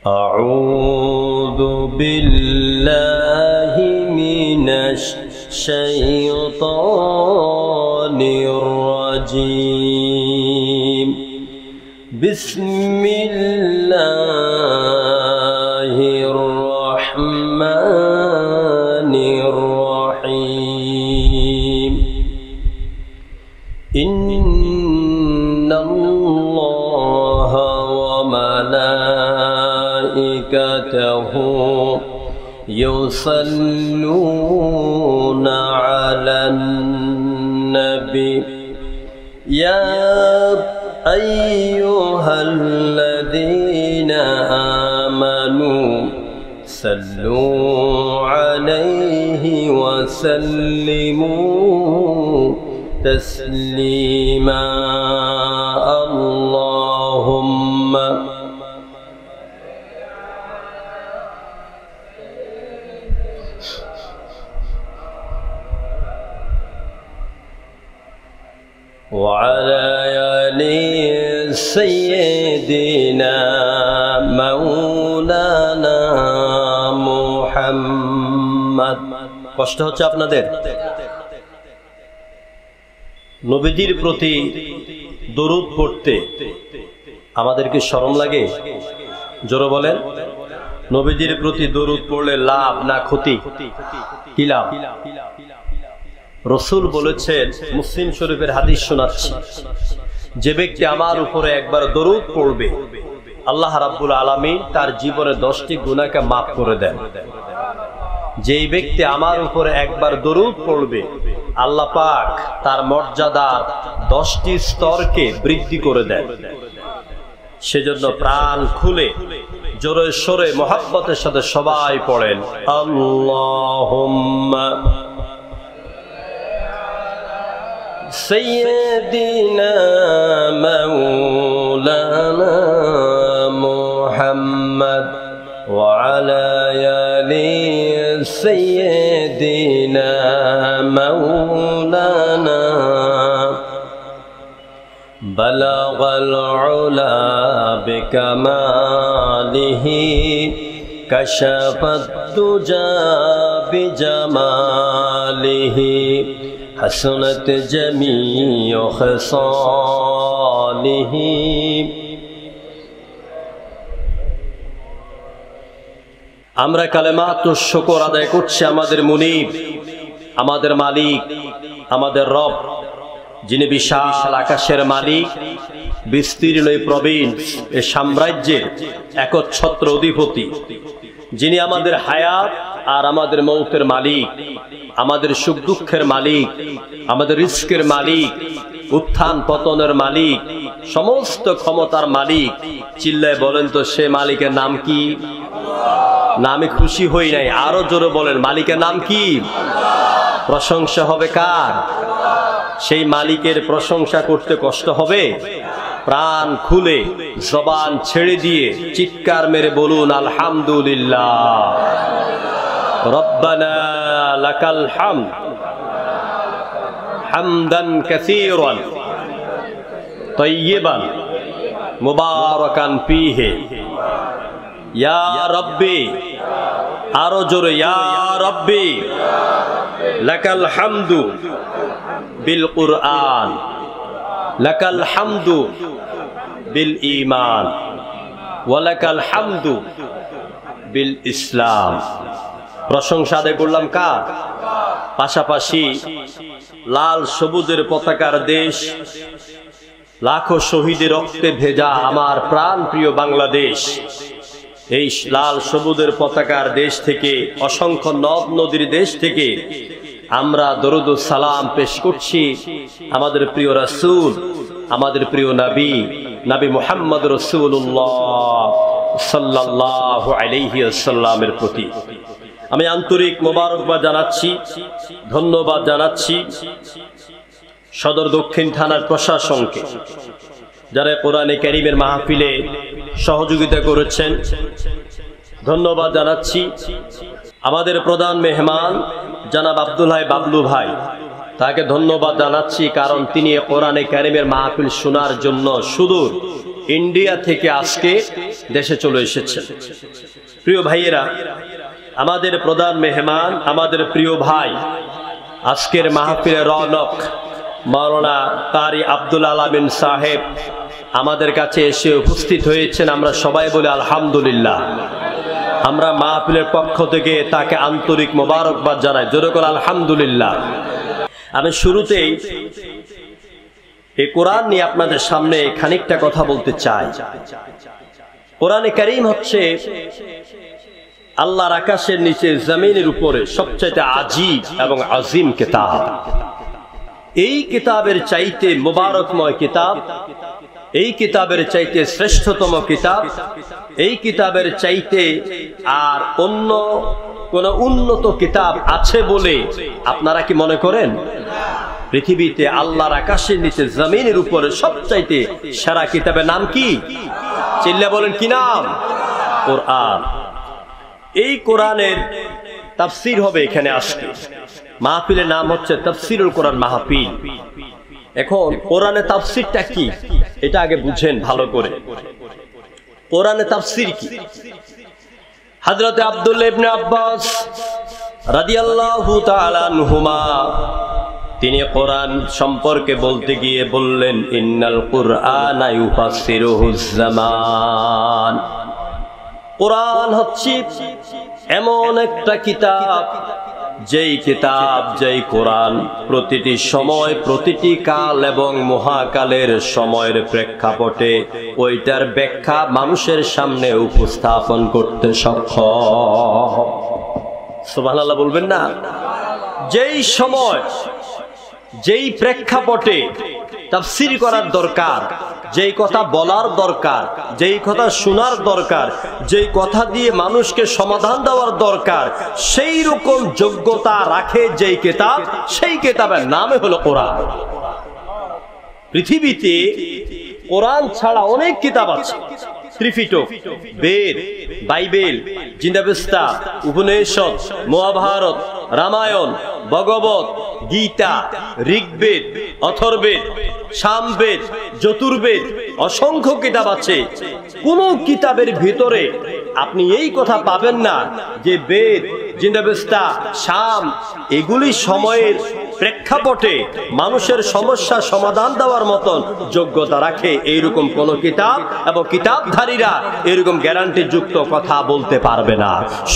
أعوذ بالله من الشيطان الرجيم بسم الله الرحمن الرحيم إن الله وملائكته يصلون على النبي يا أيها الذين آمنوا صلوا عليه وسلموا تسليما اللهم وعلى آل سيدنا مولانا মুহাম্মদ। কষ্ট হচ্ছে আপনাদের? নবীজির প্রতি দরুদ পড়তে আমাদের কি শরম লাগে? জোরে বলেন। নবীজির প্রতি দরুদ পড়লে লাভ না ক্ষতি? কি লাভ? রাসূল বলেছেন, মুসলিম শরীফের হাদিস শোনাচ্ছি, যে ব্যক্তি আমার উপরে একবার দরুদ পড়বে আল্লাহ রাব্বুল আলামিন তার জীবনে 10টি গুনাহকে মাফ করে দেন। যেই ব্যক্তি আমার উপরে একবার দরুদ পড়বে আল্লাহ পাক তার মর্যাদা 10টি স্তরকে বৃদ্ধি করে দেন। সেজন্য প্রাণ খুলে জোরে সোরে মহব্বতের সাথে সবাই পড়েন আল্লাহুম্মা سيدنا مولانا محمد وعلى آل سيدنا مولانا بلغ العلا بكماله كشف الدجى بجماله حسنت جميع خصاله আমরা কালেমাতুশ শুকর আদায় করছি আমাদের মুনিব, আমাদের মালিক, আমাদের রব, যিনি বিশাল আকাশের মালিক, বিস্তীর্ণ প্রবীণ এ সাম্রাজ্যের একচ্ছত্র অধিপতি, যিনি আমাদের হায়াত আর আমাদের মৌতের মালিক, আমাদের সুখ দুঃখের মালিক, আমাদের রিজকের মালিক, উত্থান পতনের মালিক, সমস্ত ক্ষমতার মালিক। চিল্লায় বলেন তো সে মালিকের নাম কি? না আমি খুশি হই নাই, আরো জোরে বলেন মালিকের নাম কি? প্রশংসা হবে কার? সেই মালিকের প্রশংসা করতে কষ্ট হবে? প্রাণ খুলে জবান ছেড়ে দিয়ে চিৎকার মেরে বলুন আলহামদুলিল্লাহ। রব্বানা লাকাল হামদ হামদান কাসীরান তাইয়িবান মুবারাকান ফীহি ইয়া রাব্বি, আরো জোরে ইয়া রাব্বি, লাকাল হামদু বিল কুরআন, লাকাল হামদু বিল ঈমান, ওয়া লাকাল হামদু বিল ইসলাম। প্রশংসা আদায় করলাম কার? পাশাপাশি লাল সবুজের পতাকার দেশ, লাখো শহীদের রক্তে ভেজা আমার প্রাণ প্রিয় বাংলাদেশ, এই লাল সবুজের পতাকার দেশ থেকে, অসংখ্য নদ নদীর দেশ থেকে আমরা দরুদ ও সালাম পেশ করছি আমাদের প্রিয় রাসূল, আমাদের প্রিয় নবী, নবী মুহাম্মদ রাসূলুল্লাহ সাল্লাল্লাহু আলাইহি ওয়াসাল্লামের প্রতি। আমি আন্তরিক মোবারকবাদ জানাচ্ছি, ধন্যবাদ জানাচ্ছি সদর দক্ষিণ থানার প্রশাসনকে, যারা কোরআনে কারীমের মাহফিলে সহযোগিতা করেছেন। ধন্যবাদ জানাচ্ছি আমাদের প্রধান মেহমান জনাব আব্দুল হাই বাবলু ভাই, তাকে ধন্যবাদ জানাচ্ছি, কারণ তিনি কোরআনে কারীমের মাহফিল শোনার জন্য সুদূর ইন্ডিয়া থেকে আজকে দেশে চলে এসেছেন। প্রিয় ভাইয়েরা, আমাদের প্রধান মেহমান, আমাদের প্রিয় ভাই, আজকের মাহফিলের রৌনক মাওলানা কারি আব্দুল আলামিন সাহেব আমাদের কাছে এসে উপস্থিত হয়েছেন। আমরা সবাই বলি আলহামদুলিল্লাহ। আমরা মাহফিলের পক্ষ থেকে তাকে আন্তরিক মোবারকবাদ জানাই। জোরে করে আলহামদুলিল্লাহ। আমি শুরুতেই এই কোরআন নিয়ে আপনাদের সামনে খানিকটা কথা বলতে চাই। কোরআনে কারীম হচ্ছে আল্লাহর আকাশের নিচে জমিনের উপরে সবচেয়ে আজীব এবং আজিম কিতাব। এই কিতাবের চাইতে মোবারকময় কিতাব, এই কিতাবের চাইতে শ্রেষ্ঠতম কিতাব, এই কিতাবের চাইতে আর অন্য কোন উন্নত কিতাব আছে বলে আপনারা কি মনে করেন? পৃথিবীতে আল্লাহর আকাশের নিচে জমিনের উপরে সবচাইতে সেরা কিতাবের নাম কি? চিল্লা বলেন, কি নাম? কোরআন। এই কোরআনের তাফসীর হবে এখানে আজকে। মাহফিলের নাম হচ্ছে তাফসীরুল কোরআন মাহফিল। এখন কোরআনের তাফসীরটা কি এটা আগে বুঝেন ভালো করে। কোরআনের তাফসীর কি? হযরত আব্দুল্লাহ ইবনে আব্বাস রাদিয়াল্লাহু তাআলা আনহুমা তিনি কোরআন সম্পর্কে বলতে গিয়ে বললেন, ইন্নাল কুরআনা ইউফাসসিরুহুজ জামান। কোরআন হচ্ছে এমন একটা কিতাব, যেই কিতাব, যেই কোরআন প্রতিটি সময়, প্রতিটি কাল এবং মহাকালের সময়ের প্রেক্ষাপটে ওইটার ব্যাখ্যা মানুষের সামনে উপস্থাপন করতে সক্ষম। সুবহানাল্লাহ বলবেন না? যেই সময়, যেই প্রেক্ষাপটে তাফসীর করার দরকার, যেই কথা বলার দরকার, যেই কথা শোনার দরকার, যেই কথা দিয়ে মানুষকে সমাধান দেওয়ার দরকার, সেই রকম যোগ্যতা রাখে যেই কিতাব, সেই কিতাবের নামে হলো কোরআন। পৃথিবীতে কোরআন ছাড়া অনেক কিতাব আছে। ত্রিপিটক, বেদ, বাইবেল, জিন্দাবেস্তা, উপনিষদ, মহাভারত, রামায়ণ, ভগবত গীতা, ঋগ্বেদ, অথর্বেদ, সামবেদ, চতুর্বেদ, অসংখ্য কিতাব আছে। কোন কিতাবের ভিতরে আপনি এই কথা পাবেন না যে বেদ, জিন্দাবেস্তা, সাম এগুলি সময়ের প্রেক্ষাপটে মানুষের সমস্যা সমাধান দেওয়ার মতন যোগ্যতা রাখে এইরকম কোন কিতাব এবং কিতাবধারীরা এরকম গ্যারান্টিযুক্ত কথা বলতে পারবে না।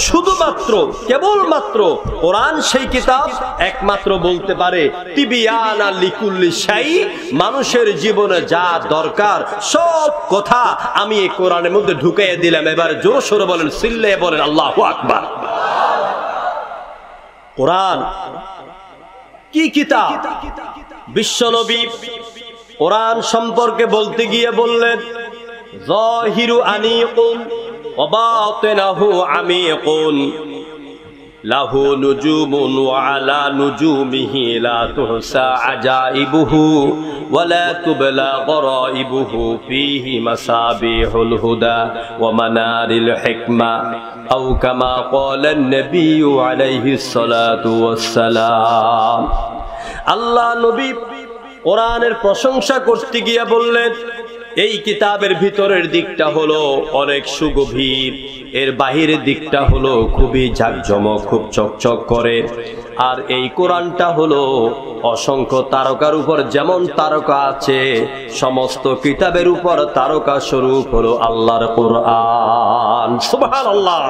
শুধুমাত্র কেবলমাত্র কোরআন সেই কিতাব একমাত্র বলতে পারে তিবিয়ানা লিকুল্লি শাই, মানুষের জীবনে যা দরকার সব কথা আমি এই কোরআনের মধ্যে ঢুকিয়ে দিলাম। এবার জোর সোরে বলেন, চিল্লিয়ে বলেন আল্লাহু আকবার। কোরআন কি কিতাব? বিশ্বনবী কোরআন সম্পর্কে বলতে গিয়ে বললেন, যাহিরু আনিকুন ওয়া বাতিনাহু আমিকুন লাহু নুজুমুন ওয়া আলা নুজুমিহি লা তুহসা আজাইবুহু ওয়া লা তুবলা গরাইবুহু ফীহি মাসাবিহুল হুদা ওয়া মানারিল হিকমা আও কামা ক্বালান নবিয়্যু আলাইহিস সালাতু ওয়াস সালাম। আল্লাহ নবী কোরআনের প্রশংসা করতে গিয়ে বললেন, এই কিতাবের ভিতরের দিকটা হলো অনেক সুগভীর, এর বাহিরের দিকটা হলো খুবই ঝাঁকজমক, খুব চকচক করে। আর এই কোরআনটা হলো অসংখ্য তারকার উপর যেমন তারকা আছে, সমস্ত কিতাবের উপর তারকা স্বরূপ হলো আল্লাহর কোরআন। সুবহানাল্লাহ।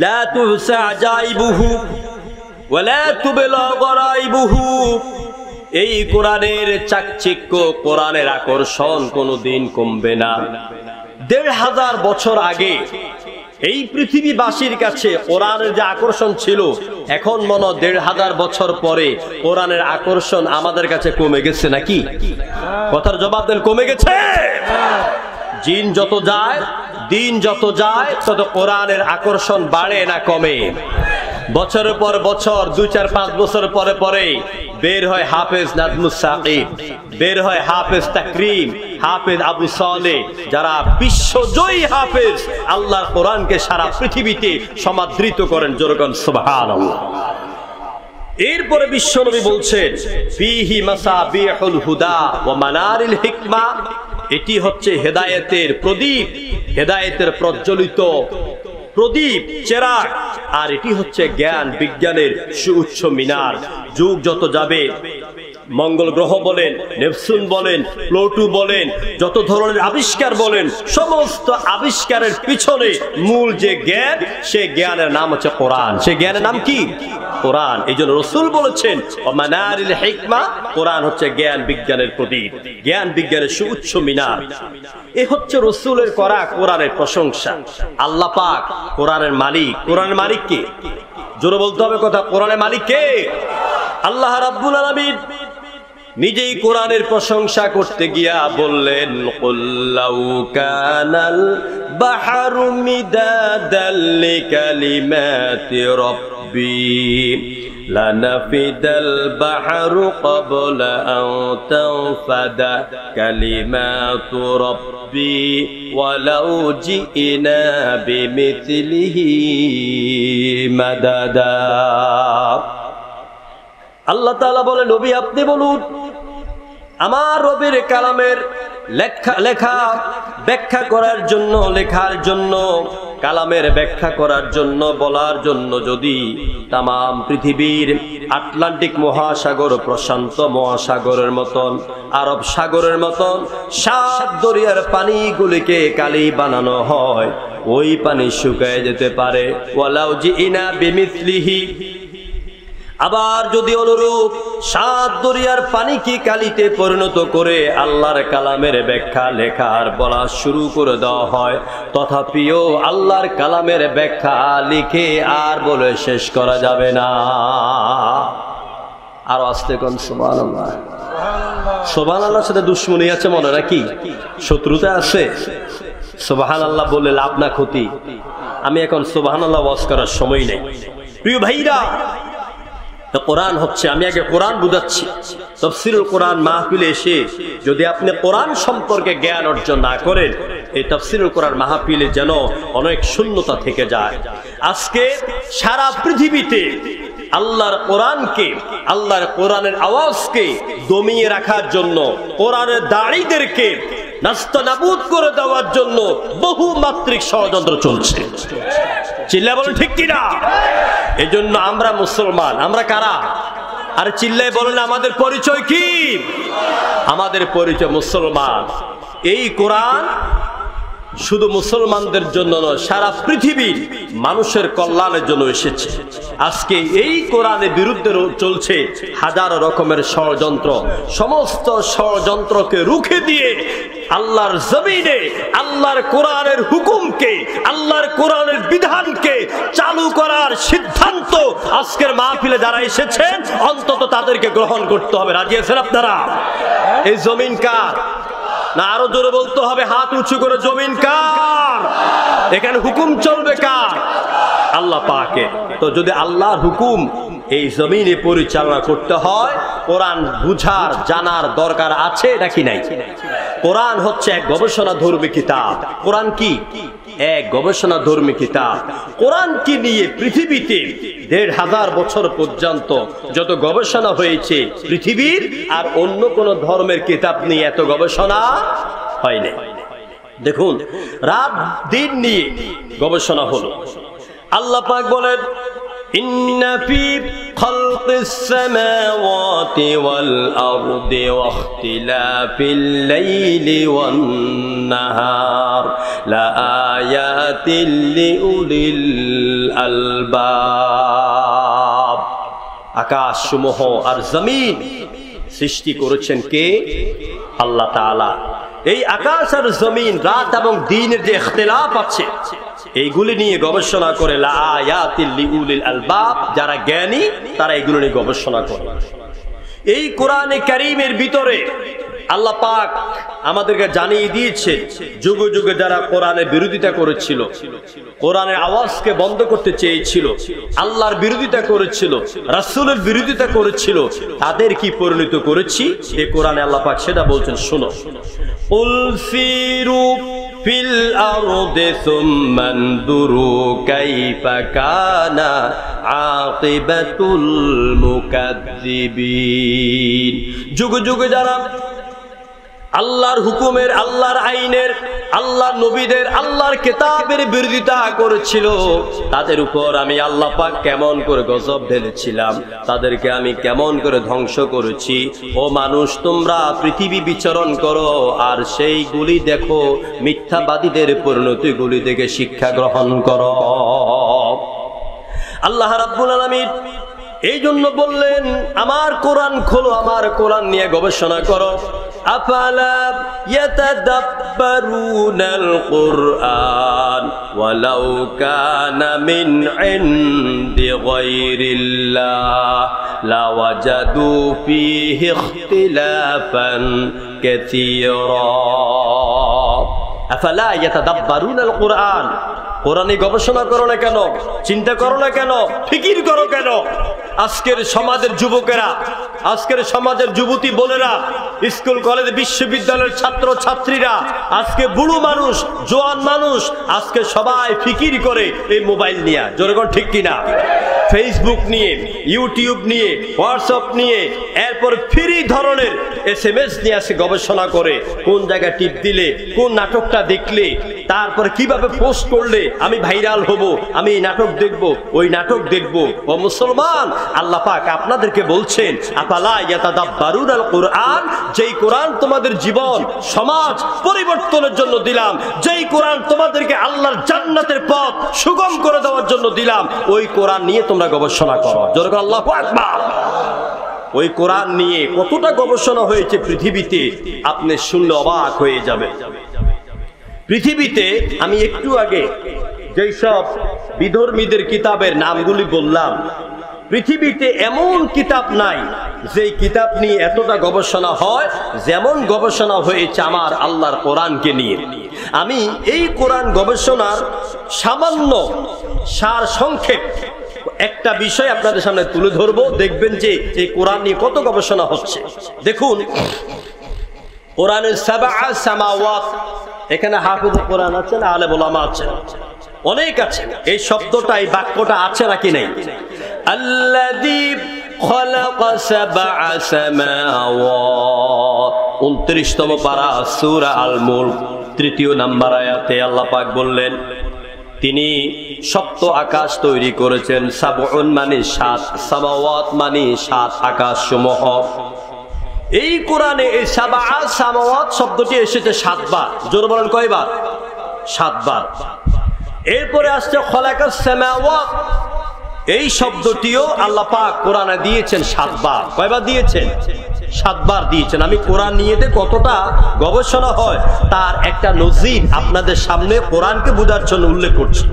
লা তুহসা আজাইবুহু ওয়া লা তুবলা গরাইবুহু। এই কোরআনের চাকচিক্য, কোরআনের আকর্ষণ কোনোদিন কমবে না। ১৫০০ বছর আগে এই পৃথিবীবাসীর কাছে কোরআনের যে আকর্ষণ ছিল, এখন মনে ১৫০০ বছর পরে কোরআনের আকর্ষণ আমাদের কাছে কমে গেছে নাকি? কথার জবাব দেন, কমে গেছে। দিন যত যায়, দিন যত যায় তত কোরআনের আকর্ষণ বাড়ে না কমে? বছরের পর বছর, ২, ৪, ৫ বছর পরে পরে বের হয় হাফেজ নাজমুস সাকিব, বের হয় হাফেজ তাকরিম, হাফেজ আবু সালেহ, যারা বিশ্বজয়ী হাফেজ, আল্লাহর কোরআনকে সারা পৃথিবীতে সমাদৃত করেন। জোরকান সুবহানাল্লাহ। এরপরে বিশ্বনবী বলছেন, ফীহি মাসাবিহুল হুদা ওয়া মানারিল হিকমা এটি হচ্ছে হেদায়েতের প্রদীপ, হেদায়েতের প্রজ্বলিত প্রদীপ চেরাগ, আর এটি হচ্ছে জ্ঞান বিজ্ঞানের সুউচ্চ মিনার। যুগ যত যাবে, মঙ্গল গ্রহ বলেন, নেপচুন বলেন, প্লুটো বলেন, যত ধরনের আবিষ্কার বলেন, সমস্ত আবিষ্কারের পিছনে মূল যে জ্ঞান, সে জ্ঞানের নাম হচ্ছে কোরআন। সে জ্ঞানের নাম কি? কোরআন। এই জন্য রাসূল বলেছেন ওমানারিল হিকমা, কোরআন হচ্ছে জ্ঞান বিজ্ঞানের প্রদীপ, জ্ঞান বিজ্ঞানের সুউচ্চ মিনার। এ হচ্ছে রাসূলের করা কোরআনের প্রশংসা। আল্লাহ পাক কোরআনের মালিক। কোরআনের মালিক কে? জোরে বলতে হবে কথা। কোরআনের মালিক কে? আল্লাহ রাব্বুল আলামিন নিজেই কোরআনের প্রশংসা করতে গিয়া বললেন, কুল্লাউ কানাল বাহরু মিদাদাল লিকালিমাতি রাব্বি লানাফিদাল বাহরু ক্বাবলা আন তানফাদা কালিমাতু রাব্বি ওয়ালাউ জিনা বিমিথলিহি মাদাদা। আল্লাহ তাআলা বলে, নবী আপনি বলুন, আমার রবের কালামের লেখা ব্যাখ্যা করার জন্য, লেখার জন্য, কালামের ব্যাখ্যা করার জন্য, বলার জন্য যদি তামাম পৃথিবীর আটলান্টিক মহাসাগর, প্রশান্ত মহাসাগরের মতন, আরব সাগরের মতন 7 দরিয়ার পানিগুলিকে কালি বানানো হয়, ওই পানি শুকায় যেতে পারে। ওয়ালাউ জিনা বিমিথলিহি, আবার যদি অনুরূপ 7 দরিয়ার পানিকে কালিতে পরিণত করে আল্লাহর কালামের ব্যাখ্যা লেখার বলা শুরু করে দেওয়া হয়, তথাপিও আল্লাহর কালামের ব্যাখ্যা লিখে আর বলে শেষ করা যাবে না। আর আস্তে কোন সুবহানাল্লাহ। সুবহানাল্লাহর সাথে দুশ্মনী আছে মনে, নাকি শত্রুতা আছে? সুবহানাল্লাহ বলে লাভ না ক্ষতি? আমি এখন সুবহানাল্লাহ ওয়াজ করার সময় নেই। প্রিয় ভাইরা, কোরআন হচ্ছে, আমি আগে কোরআন বুঝাচ্ছি। তাফসীরুল কোরআন মাহফিলে এসে যদি আপনি কোরআন সম্পর্কে জ্ঞান অর্জন না করেন, এই তাফসীরুল কোরআন মাহফিলে যেন অনেক শূন্যতা থেকে যায়। আজকে সারা পৃথিবীতে আল্লাহর কোরআনকে, আল্লাহর কোরআনের আওয়াজকে দমিয়ে রাখার জন্য, কোরআনের দাড়িদেরকে নাস্তানাবুদ করে দেওয়ার জন্য বহুমাত্রিক ষড়যন্ত্র চলছে। চিল্লা বলেন ঠিক কিনা? এজন্য আমরা মুসলমান। আমরা কারা? আর চিল্লায় বলেন আমাদের পরিচয় কি? আমাদের পরিচয় মুসলমান। এই কোরআন শুধু মুসলমানদের জন্য নয়, সারা পৃথিবীর মানুষের কল্যাণের জন্য এসেছে। আজকে এই কোরআনের বিরুদ্ধে চলছে হাজার রকমের ষড়যন্ত্র। সমস্ত ষড়যন্ত্রকে রুখে দিয়ে আল্লাহর জমিনে আল্লাহর কোরআনের হুকুমকে, আল্লাহর কোরআনের বিধানকে চালু করার সিদ্ধান্ত আজকের মাহফিলে যারা এসেছেন, অন্তত তাদেরকে গ্রহণ করতে হবে। রাজি আছেন আপনারা? এই জমিন কার? না আরো জোরে বলতে হবে, হাত উঁচু করে, জমিন কার? এখানে হুকুম চলবে কার? আল্লাহ পাকের। তো যদি আল্লাহর হুকুম এই জমিনে পরিচালনা করতে হয়, কোরআন বুঝার জানার দরকার আছে নাকি নাই? কোরআন হচ্ছে এক গবেষণা ধর্মী কিতাব। কোরআন কি? এক গবেষণা ধর্মী কিতাব। কোরআনকে নিয়ে পৃথিবীতে 1500 বছর পর্যন্ত যত গবেষণা হয়েছে পৃথিবীর আর অন্য কোন ধর্মের কিতাব নিয়ে এত গবেষণা হয়নি। দেখুন, রাত দিন নিয়ে গবেষণা হলো। আল্লাহ পাক বলেন, ইন্না ফি খালকিস সামাওয়াতি ওয়াল আরদি ওয়াখতিলাফিল লাইলি ওয়ান নাহার লাআয়াতিল লিউলিল আলবাব। আকাশসমূহ আর জমিন সৃষ্টি করেছেন কে? আল্লাহ তাআলা। এই আকাশ আর জমিন, রাত এবং দিনের যে ইখতিলাফ আছে, এইগুলি নিয়ে গবেষণা করে লাআয়াতিল লিউলিল আলবাব, যারা জ্ঞানী তারা এগুলো নিয়ে গবেষণা করে। এই কোরআনে কারীমের ভিতরে আল্লাহ পাক আমাদেরকে জানিয়ে দিয়েছে, যুগে যুগে যারা কোরআনের বিরোধিতা করেছিল, কোরআনের আওয়াজকে বন্ধ করতে চেয়েছিল, আল্লাহর বিরোধিতা করেছিল, রাসূলের বিরোধিতা করেছিল, তাদের কি পরিণত করেছি এই কোরআনে আল্লাহ পাক সেটা বলছেন, শোনো। কুল সিরু ফিল আরদি সুম্মা আনদুরু কাইফা কানা আকিবাতুল মুকাজ্জিবিন। যুগে যুগে যারা আল্লাহর হুকুমের, আল্লাহর আইনের, আল্লাহর নবীদের, আল্লাহর কিতাবের বিরোধিতা করেছিল, তাদের উপর আমি আল্লাহ পাক কেমন করে গজব ঢেলেছিলাম, তাদেরকে আমি কেমন করে ধ্বংস করেছি। ও মানুষ, তোমরা পৃথিবী বিচরণ করো আর সেইগুলি দেখো, মিথ্যাবাদীদের পরিণতিগুলি দেখে শিক্ষা গ্রহণ করো। আল্লাহ রাব্বুল আলামিন এই জন্য বললেন, আমার কোরআন খোলো, আমার কোরআন নিয়ে গবেষণা করো। আফালা ইয়াতাদাব্বারুনাল কুরআন ওয়ালাউ কানা মিন ইনদি গায়রিল্লাহ লাওয়াজাদু ফীহি ইখতিলাফান কাসীরা। আফালা ইয়াতাদাব্বারুনাল কুরআন, কোরআনে গবেষণা করো না কেন, চিন্তা করো না কেন, ফিকির করো কেন? আজকের সমাজের যুবকেরা, আজকের সমাজের যুবতী বোনেরা, স্কুল কলেজ বিশ্ববিদ্যালয়ের ছাত্র ছাত্রীরা, আজকে বুড়ো মানুষ, জোয়ান মানুষ, আজকে সবাই ফিকির করে এই মোবাইল নিয়ে। জোরে কোন ঠিক কিনা? ফেসবুক নিয়ে, ইউটিউব নিয়ে, হোয়াটসঅ্যাপ নিয়ে, এরপর ফ্রি ধরনের SMS নিয়ে আসে গবেষণা করে, কোন জায়গায় টিপ দিলে, কোন নাটকটা দেখলে, তারপর কিভাবে পোস্ট করলে আমি ভাইরাল হব, আমি এই নাটক দেখব, ওই নাটক দেখব। ও মুসলমান, আল্লাহ পাক আপনাদেরকে বলছেন, আফালা ইয়াতাদাব্বারুনাল কুরআন, যেই কোরআন তোমাদের জীবন সমাজ পরিবর্তনের জন্য দিলাম, যেই কোরআন তোমাদেরকে আল্লাহর জান্নাতের পথ সুগম করে দেওয়ার জন্য দিলাম, ওই কোরআন নিয়ে তোমরা গবেষণা করো। জোরে করে আল্লাহু আকবার। ওই কোরআন নিয়ে কতটা গবেষণা হয়েছে পৃথিবীতে, আপনি শুনলে অবাক হয়ে যাবেন। পৃথিবীতে আমি একটু আগে যেই সব বিধর্মীদের কিতাবের নামগুলি বললাম, পৃথিবীতে এমন কিতাব নাই যেই কিতাব নিয়ে এতটা গবেষণা হয় যেমন গবেষণা হয়েছে আমার আল্লাহর কোরআনকে নিয়ে। আমি এই কোরআন গবেষণার সামান্য সার সংক্ষেপ একটা বিষয় আপনাদের সামনে তুলে ধরবো, দেখবেন যে এই কোরআন নিয়ে কত গবেষণা হচ্ছে। দেখুন, কোরআনের সাবআ সামাওয়াত, এখানে হাফিজ কোরআন আছেন, আলেম উলামা আছেন, অনেক আছে। এই শব্দটা, এই বাক্যটা আছে নাকি নাই? আল্লাযী খালাকা সাবআ সামাওয়াত, 29তম পারা, সূরা আল মুলক, 3 নম্বর আয়াতে আল্লাহ পাক বললেন, তিনি সপ্ত আকাশ তৈরি করেছেন। সাবউন মানে 7, সামাওয়াত মানে 7 আকাশ সমূহ। এই কোরআনে এই সাবআ সামাওয়াত শব্দটি এসেছে 7 বার। জোরে বলেন কয়বার? 7 বার। এরপরে আসছে খালাকাস সামাওয়াত, এই শব্দটিও আল্লাহ পাক কোরআনে দিয়েছেন 7 বার। কয়বার দিয়েছেন? 7 বার দিয়েছেন। আমি কোরআন নিয়ে কতটা গবেষণা হয় তার একটা নজির আপনাদের সামনে কোরআনকে বোঝার জন্য উল্লেখ করছি।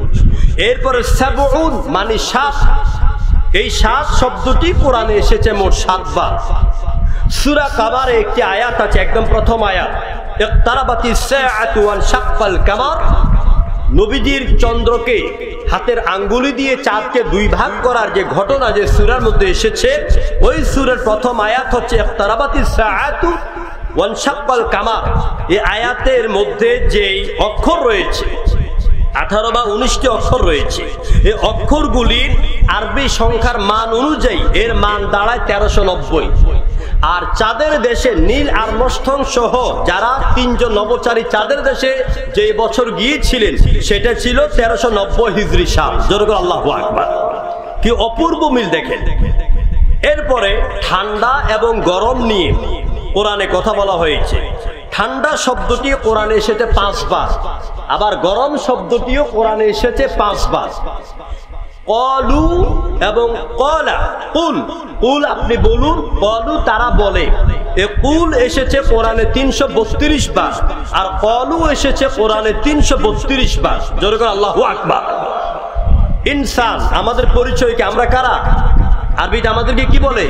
এরপরে সাবউন মানে 7, এই 7 শব্দটি কোরআনে এসেছে মোট 7 বার। সূরা কামারে একটি আয়াত আছে, একদম প্রথম আয়াত, ইকতারাবাতিস সাআতু ওয়ান শাক্কাল কামার। নবীজির চন্দ্রকে হাতের আঙ্গুলি দিয়ে চাঁদকে 2 ভাগ করার যে ঘটনা যে সূরার মধ্যে এসেছে, ওই সূরার প্রথম আয়াত হচ্ছে ইকতারাবাতিস সাআতু ওয়ান শাক্কাল কামার। এই আয়াতের মধ্যে যেই অক্ষর রয়েছে 18 বা 19টি অক্ষর রয়েছে, এই অক্ষরগুলির আরবি সংখ্যার মান অনুযায়ী এর মান দাঁড়ায় 1390। আর চাঁদের দেশে নীল আর্মস্ট্রং সহ যারা 3 জন নভোচারী চাঁদের দেশে যে বছর গিয়েছিলেন সেটা ছিল 1390 হিজরি সাল। জোরে করে আল্লাহু আকবার। কি অপূর্ব মিল দেখেন। এরপরে ঠান্ডা এবং গরম নিয়ে কোরআনে কথা বলা হয়েছে। ঠান্ডা শব্দটি কোরআনে এসেছে 5 বার, আবার গরম শব্দটিও কোরআনে এসেছে 5 বার। কলু এবং কলা, কুল, কুল আপনি বলুন, কলু তারা বলে। এ কুল এসেছে কোরআনে 332 বার, আর কলু এসেছে কোরআনে 332 বার। জোরে করে আল্লাহু আকবার। ইনসান, আমাদের পরিচয় কি? আমরা কারা? আরবিতে আমাদেরকে কি বলে?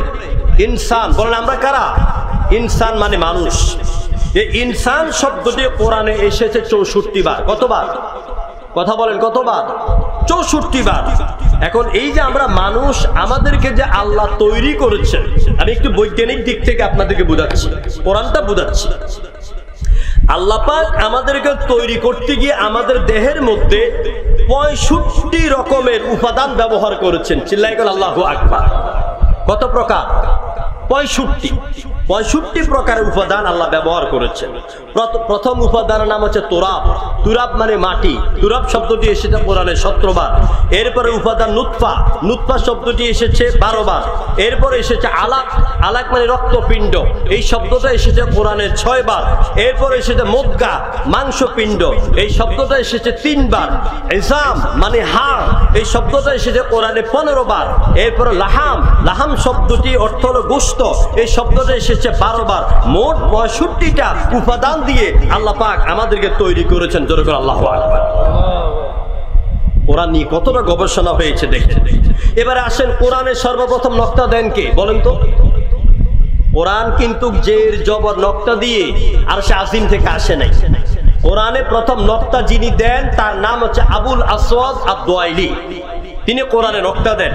ইনসান। বলেন আমরা কারা? ইনসান মানে মানুষ। এই ইনসান শব্দটি কোরআনে এসেছে 64 বার। কতবার? কথা বলেন কতবার? 64 বার। এখন এই যে আমরা মানুষ, আমাদেরকে যে আল্লাহ তৈরি করেছেন, আমি একটু বৈজ্ঞানিক দিক থেকে আপনাদেরকে বোঝাচ্ছি, কোরআনটা বোঝাচ্ছি। আল্লাহ পাক আমাদেরকে তৈরি করতে গিয়ে আমাদের দেহের মধ্যে 65 রকমের উপাদান ব্যবহার করেছেন। চিল্লাই করে আল্লাহু আকবার। কত প্রকার? 65। 65 প্রকারের উপাদান আল্লাহ ব্যবহার করেছেন। প্রথম উপাদানের নাম হচ্ছে তুরাব। তুরাব মানে মাটি। তুরাব শব্দটি এসেছে কোরআনে 17 বার। এরপরে উপাদান নুতফা। নুতফা শব্দটি এসেছে 12 বার। এরপরে এসেছে আলাক। আলাক মানে রক্তপিণ্ড। এই শব্দটা এসেছে কোরআনে 6 বার। এরপরে এসেছে মুদগা, মাংসপিণ্ড। এই শব্দটা এসেছে 3 বার। ইজাম মানে হাড়। এই শব্দটা এসেছে কোরআনে 15 বার। এরপরে লাহাম। লাহাম শব্দটি অর্থ হলো গোশত। এই শব্দটা এসেছে 12 বার। মোট 65টা উপাদান দিয়ে আল্লাহ পাক আমাদেরকে তৈরি করেছেন। জোরে করে আল্লাহু আকবার। কোরআন নিয়ে কতটা গবেষণা হয়েছে দেখেন। এবারে আসেন, কোরআনের সর্বপ্রথম নকতা দেন কে বলেন তো? কোরআন কিন্তু জের জবর নকতা দিয়ে আরশে আজিম থেকে আসে নাই। কোরআনে প্রথম নকতা যিনি দেন তার নাম হচ্ছে আবুল আসওয়াদ আদ-দুয়াইলি। তিনি কোরআনে নকতা দেন।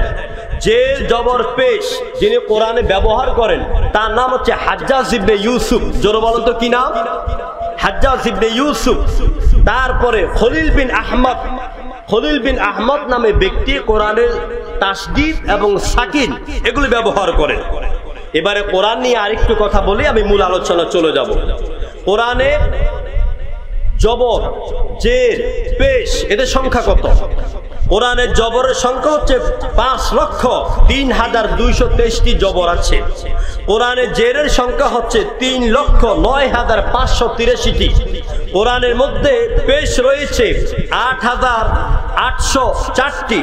জের জবর পেশ যিনি কোরআনে ব্যবহার করেন তার নাম হচ্ছে হাজ্জাজ ইবনে ইউসুফ। জোরে বলেন তো কি নাম? হাজ্জাজ ইবনে ইউসুফ। তারপরে খলিল বিন আহমদ। খলিল বিন আহমদ নামে ব্যক্তি কোরআনের তাসদীদ এবং সাকিন এগুলি ব্যবহার করেন। এবারে কোরআন নিয়ে আরেকটু কথা বলি, আমি মূল আলোচনা চলে যাব। কোরআনে জবর, জের, পেশ এদের সংখ্যা কত? কোরআনের জবরের সংখ্যা হচ্ছে 5,03,223টি জবর আছে। কোরআনের জেরের সংখ্যা হচ্ছে 3,09,583টি। কোরআনের মধ্যে পেশ রয়েছে 8,804টি।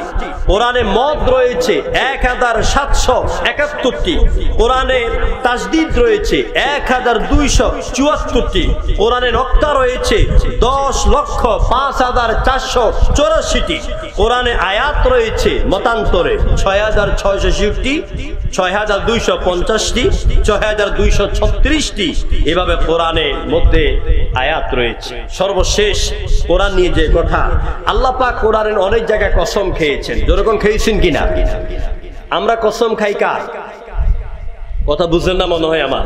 কোরআনে মদ রয়েছে 1,771টি। কোরআনে তাসদীদ রয়েছে 1,274টি। কোরআনে নকতা রয়েছে 10,05,484টি। কোরআনে আয়াত রয়েছে মতান্তরে 6,660টি, 6,250টি, 6,236টি। এভাবে কোরআনের মধ্যে আয়াত রয়েছে। সর্বশেষ কোরআন নিয়ে যে কথা, আল্লাহ পাক কোরআনের অনেক জায়গায় কসম খেয়েছেন। যেরকম খেয়েছেন কিনা? আমরা কসম খাই কার? কথা বুঝলেন না মনে হয় আমার।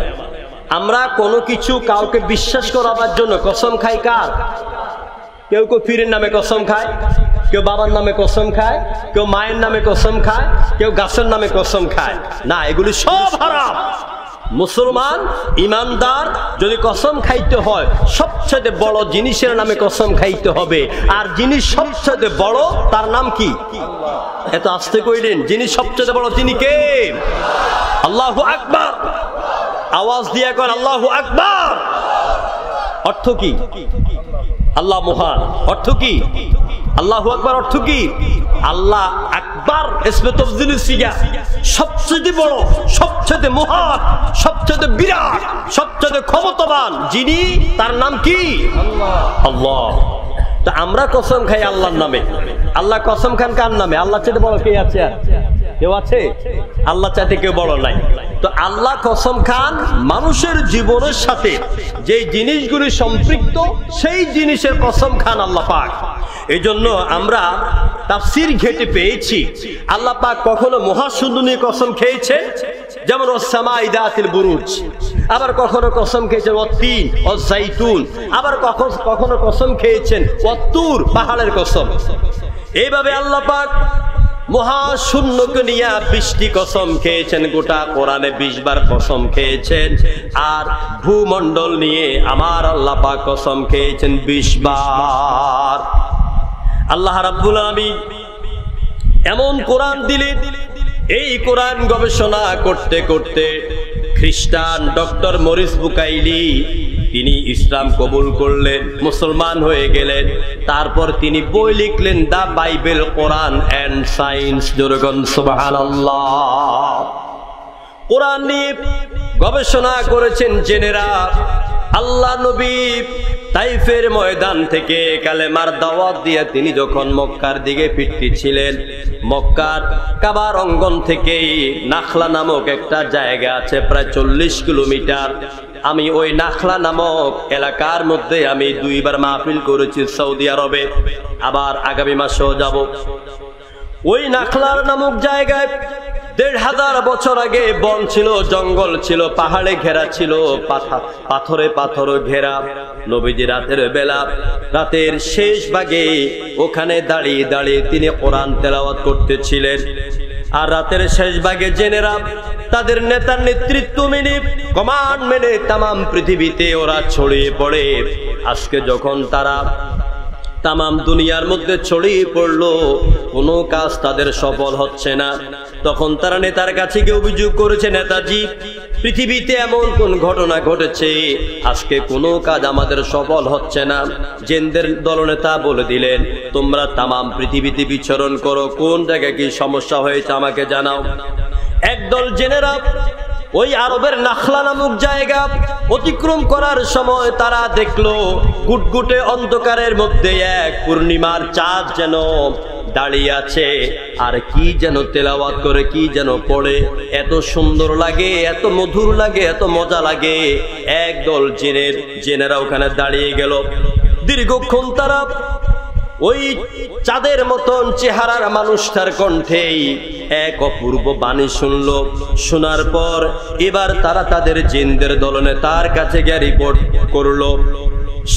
আমরা কোনো কিছু কাউকে বিশ্বাস করাবার জন্য কসম খাই কার? কেউ কেউ পীরের নামে কসম খায়, কেউ বাবার নামে কসম খায়, কেউ মায়ের নামে কসম খায়, কেউ গাছের নামে কসম খায়। না, এগুলি সব হারাম। মুসলমান ইমানদার যদি কসম খাইতে হয় সবচেয়ে বড় জিনিসের নামে কসম খাইতে হবে। আর জিনিস সবচেয়ে বড় তার নাম কি? এত আস্তে কইলেন, জিনিস সবচেয়ে বড় তিনি কে? আল্লাহু আকবার। আওয়াজ দিয়ে কর আল্লাহু আকবার। অর্থ কি? আল্লাহ মহান। অর্থ কি? আল্লাহু আকবার অর্থ কি? আল্লাহ আকবার ইসমে তাফযীলের সিগা। সবচেয়ে বড়, সবচেয়ে মহান, সবচেয়ে বিরাট, সবচেয়ে ক্ষমতাবান যিনি, তার নাম কি? আল্লাহ। তো আমরা কসম খাই আল্লাহর নামে। আল্লাহ কসম খান কার নামে? আল্লাহ চাইতে বড় কে আছে? আর কেউ আছে? আল্লাহ চাইতে কেউ বড় নাই। তো আল্লাহ কসম খান মানুষের জীবনের সাথে যে জিনিসগুলি সম্পৃক্ত সেই জিনিসের কসম খান আল্লাহ পাক। এই জন্য আমরা তাফসীর ঘেটে পেয়েছি আল্লাহ পাক কখনো মহাশূন্য নিয়ে কসম খেয়েছে, যেমন ওয়াস-সামাই যাতিল বুরুজ। আবার কখনো কসম খেয়েছেন ওয়াত-তিন ওয়াজ-জাইতুন। আবার কখনো কসম খেয়েছেন ওয়াত-তুর, পাহাড়ের কসম। এইভাবে আল্লাহ পাক মহাশূন্যকে নিয়ে 20টি কসম খেয়েছেন। গোটা কোরআনে 20 বার কসম খেয়েছেন। আর ভূমণ্ডল নিয়ে আমার আল্লাহ পাক কসম খেয়েছেন 20 বার। আল্লাহ রাব্বুল আলামিন এমন কোরআন দিলেন, এই কোরআন গবেষণা করতে করতে খ্রিস্টান ডক্টর মরিস বুকাইলি তিনি ইসলাম কবুল করলেন, মুসলমান হয়ে গেলেন। তারপর তিনি বই লিখলেন দা বাইবেল, কোরআন অ্যান্ড সায়েন্স। জোরগণ সুবহানাল্লাহ। কোরআন নিয়ে গবেষণা করেছেন জেনেরা। আল্লাহ নবী তাইফের ময়দান থেকে কালেমার দাওয়াত দিয়ে তিনি যখন মক্কার দিকে ফিরতেছিলেন, মক্কার কাবার অঙ্গন থেকে নাখলা নামক একটা জায়গা আছে প্রায় 40 কিলোমিটার। আমি ওই নাখলা নামক এলাকার মধ্যে আমি 2 বার মাহফিল করেছি সৌদি আরবে, আবার আগামী মাসেও যাব। ওই নাখলার নামক জায়গায় 1500 বছর আগে বন ছিল, জঙ্গল ছিল, পাহাড়ে ঘেরা ছিল, পাথরে পাথরে ঘেরা। নবীজি রাতের বেলা, রাতের শেষ ভাগে ওখানে দাঁড়িয়ে দাঁড়িয়ে তিনি কোরআন তেলাওয়াত করতেছিলেন। আর রাতের শেষ ভাগে জেনেরা তাদের নেতার নেতৃত্ব মেনে, কমান্ড মেনে তামাম পৃথিবীতে ওরা ছড়িয়ে পড়ে। আজকে যখন তারা তামাম দুনিয়ার মধ্যে ছড়িয়ে পড়লো, কোনো কাজ তাদের সফল হচ্ছে না, তখন তারা নেতার কাছে গিয়ে অভিযোগ করেছে, নেতাজি পৃথিবীতে এমন কোন ঘটনা ঘটেছে আজকে কোনো কাজ আমাদের সফল হচ্ছে না। জিনদের দলনেতা বলে দিলেন, তোমরা তামাম পৃথিবীতে বিচরণ করো, কোন জায়গায় কি সমস্যা হয়েছে আমাকে জানাও। একদল জেনেরা ওই আরবের নাখলা নামক জায়গা অতিক্রম করার সময় তারা দেখলো গুটগুটে অন্ধকারের মধ্যে এক পূর্ণিমার চাঁদ যেন দাঁড়িয়ে আছে, আর কি যেন তেলাওয়াত করে, কি যেন পড়ে, এত সুন্দর লাগে, এত মধুর লাগে, এত মজা লাগে। একদল জেনেরা ওখানে দাঁড়িয়ে গেল। দীর্ঘক্ষণ তারা ওই চাঁদের মতন চেহারার মানুষটার কণ্ঠেই এক অপূর্ব বাণী শুনল। শোনার পর এবার তারা তাদের জিনদের দলনেতার কাছে গিয়ে রিপোর্ট করলো।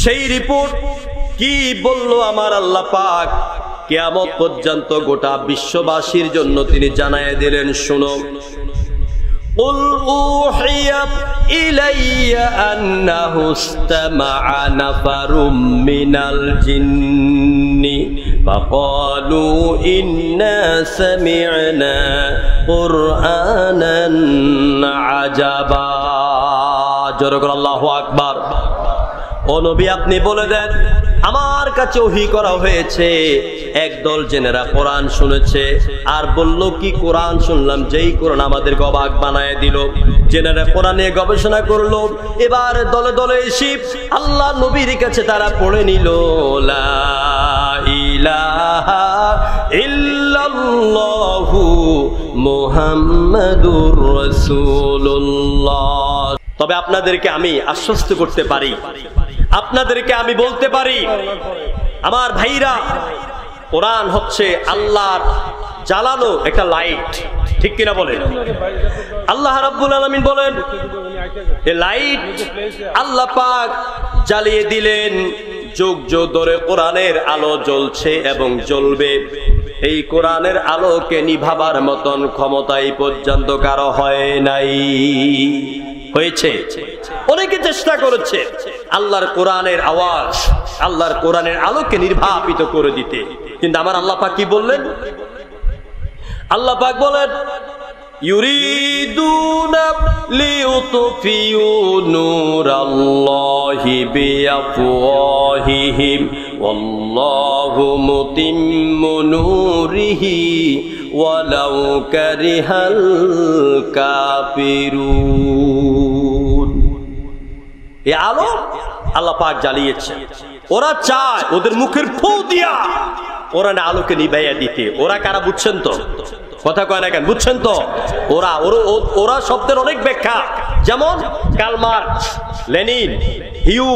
সেই রিপোর্ট কি বলল আমার আল্লাহ পাক কিয়ামত পর্যন্ত গোটা বিশ্ববাসীর জন্য তিনি জানায় দিলেন, শুনো। قل أوحي إلي أنه استمع نفر من الجن فقالوا إنا سمعنا قرآنا عجبا جرق الله أكبر। ও নবী আপনি বলে দেন, আমার কাছে ওহী করা হয়েছে, একদল জেনেরা কোরআন শুনেছে আর বলল, কি কোরআন শুনলাম, যেই কোরআন আমাদেরকে অবাক বানায় দিল। জেনেরা কোরআন নিয়ে গবেষণা করলো। এবার দলে দলে এসে আল্লাহ নবীর কাছে তারা পড়ে নিল, লা ইলাহা ইল্লাল্লাহু মুহাম্মাদুর রাসূলুল্লাহ। তবে আপনাদেরকে আমি আশ্বস্ত করতে পারি, আপনাদেরকে আমি বলতে পারি, আমার ভাইরা, কোরআন হচ্ছে আল্লাহর জ্বালানো একটা লাইট, ঠিক কিনা বলেন? আল্লাহ রাব্বুল আলামিন বলেন, এই লাইট আল্লাহ পাক জ্বালিয়ে দিলেন, যুগ যুগ ধরে কোরআনের আলো জ্বলছে এবং জ্বলবে। এই কোরআনের আলোকে নিভাবার মতন ক্ষমতা এই পর্যন্ত কারো হয় নাই। হয়েছে, অনেকে চেষ্টা করেছে আল্লাহর কোরআনের আওয়াজ, আল্লাহর কোরআনের আলোকে নির্বাপিত করে দিতে, কিন্তু আমার আল্লাহ পাক কি বললেন? আল্লাহ পাক বলেন, ইউরিদুনা লিইউতফিউ নূরাল্লাহি বিআফওয়াহিহিম ওয়াল্লাহু মুতিম্মু নূরিহি ওয়ালাউ কারিহাল কাফিরুন। এই আলো আল্লাহ পাক জ্বালিয়েছে, ওরা চায় ওদের মুখের ফু দিয়া কোরআন আলোকে নিভাইয়া দিতে। ওরা কারা বুঝছেন তো? কথা কয় না কেন? বুঝছেন তো? ওরা শব্দের অনেক ব্যাখ্যা, যেমন কার্ল মার্কস, লেনিন, হিউ,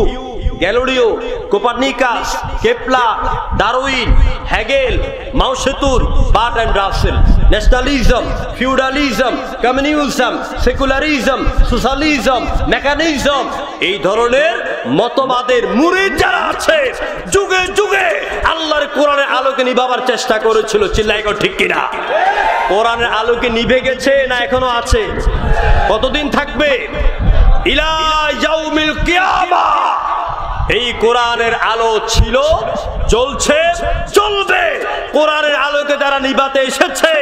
Galileo, Copernicus, Kepler, Darwin, Hegel, Mao সেতুর, Bertrand Russell, nationalism, feudalism, communism, secularism, socialism, mechanism, এই ধরনের মতবাদের মুরিদ যারা আছে, যুগে যুগে আল্লাহর কোরআনের আলোকে নিভাবার চেষ্টা করেছিল। চিল্লাই কর ঠিক কিনা? কোরআনের আলোকে নিভে গেছে না এখনো আছে? কতদিন থাকবে? ইলা ইয়াউমিল কিয়ামা। এই কোরআনের আলো ছিল, জ্বলছে, জ্বলবে। কোরআনের আলোকে যারা নিভাতে এসেছে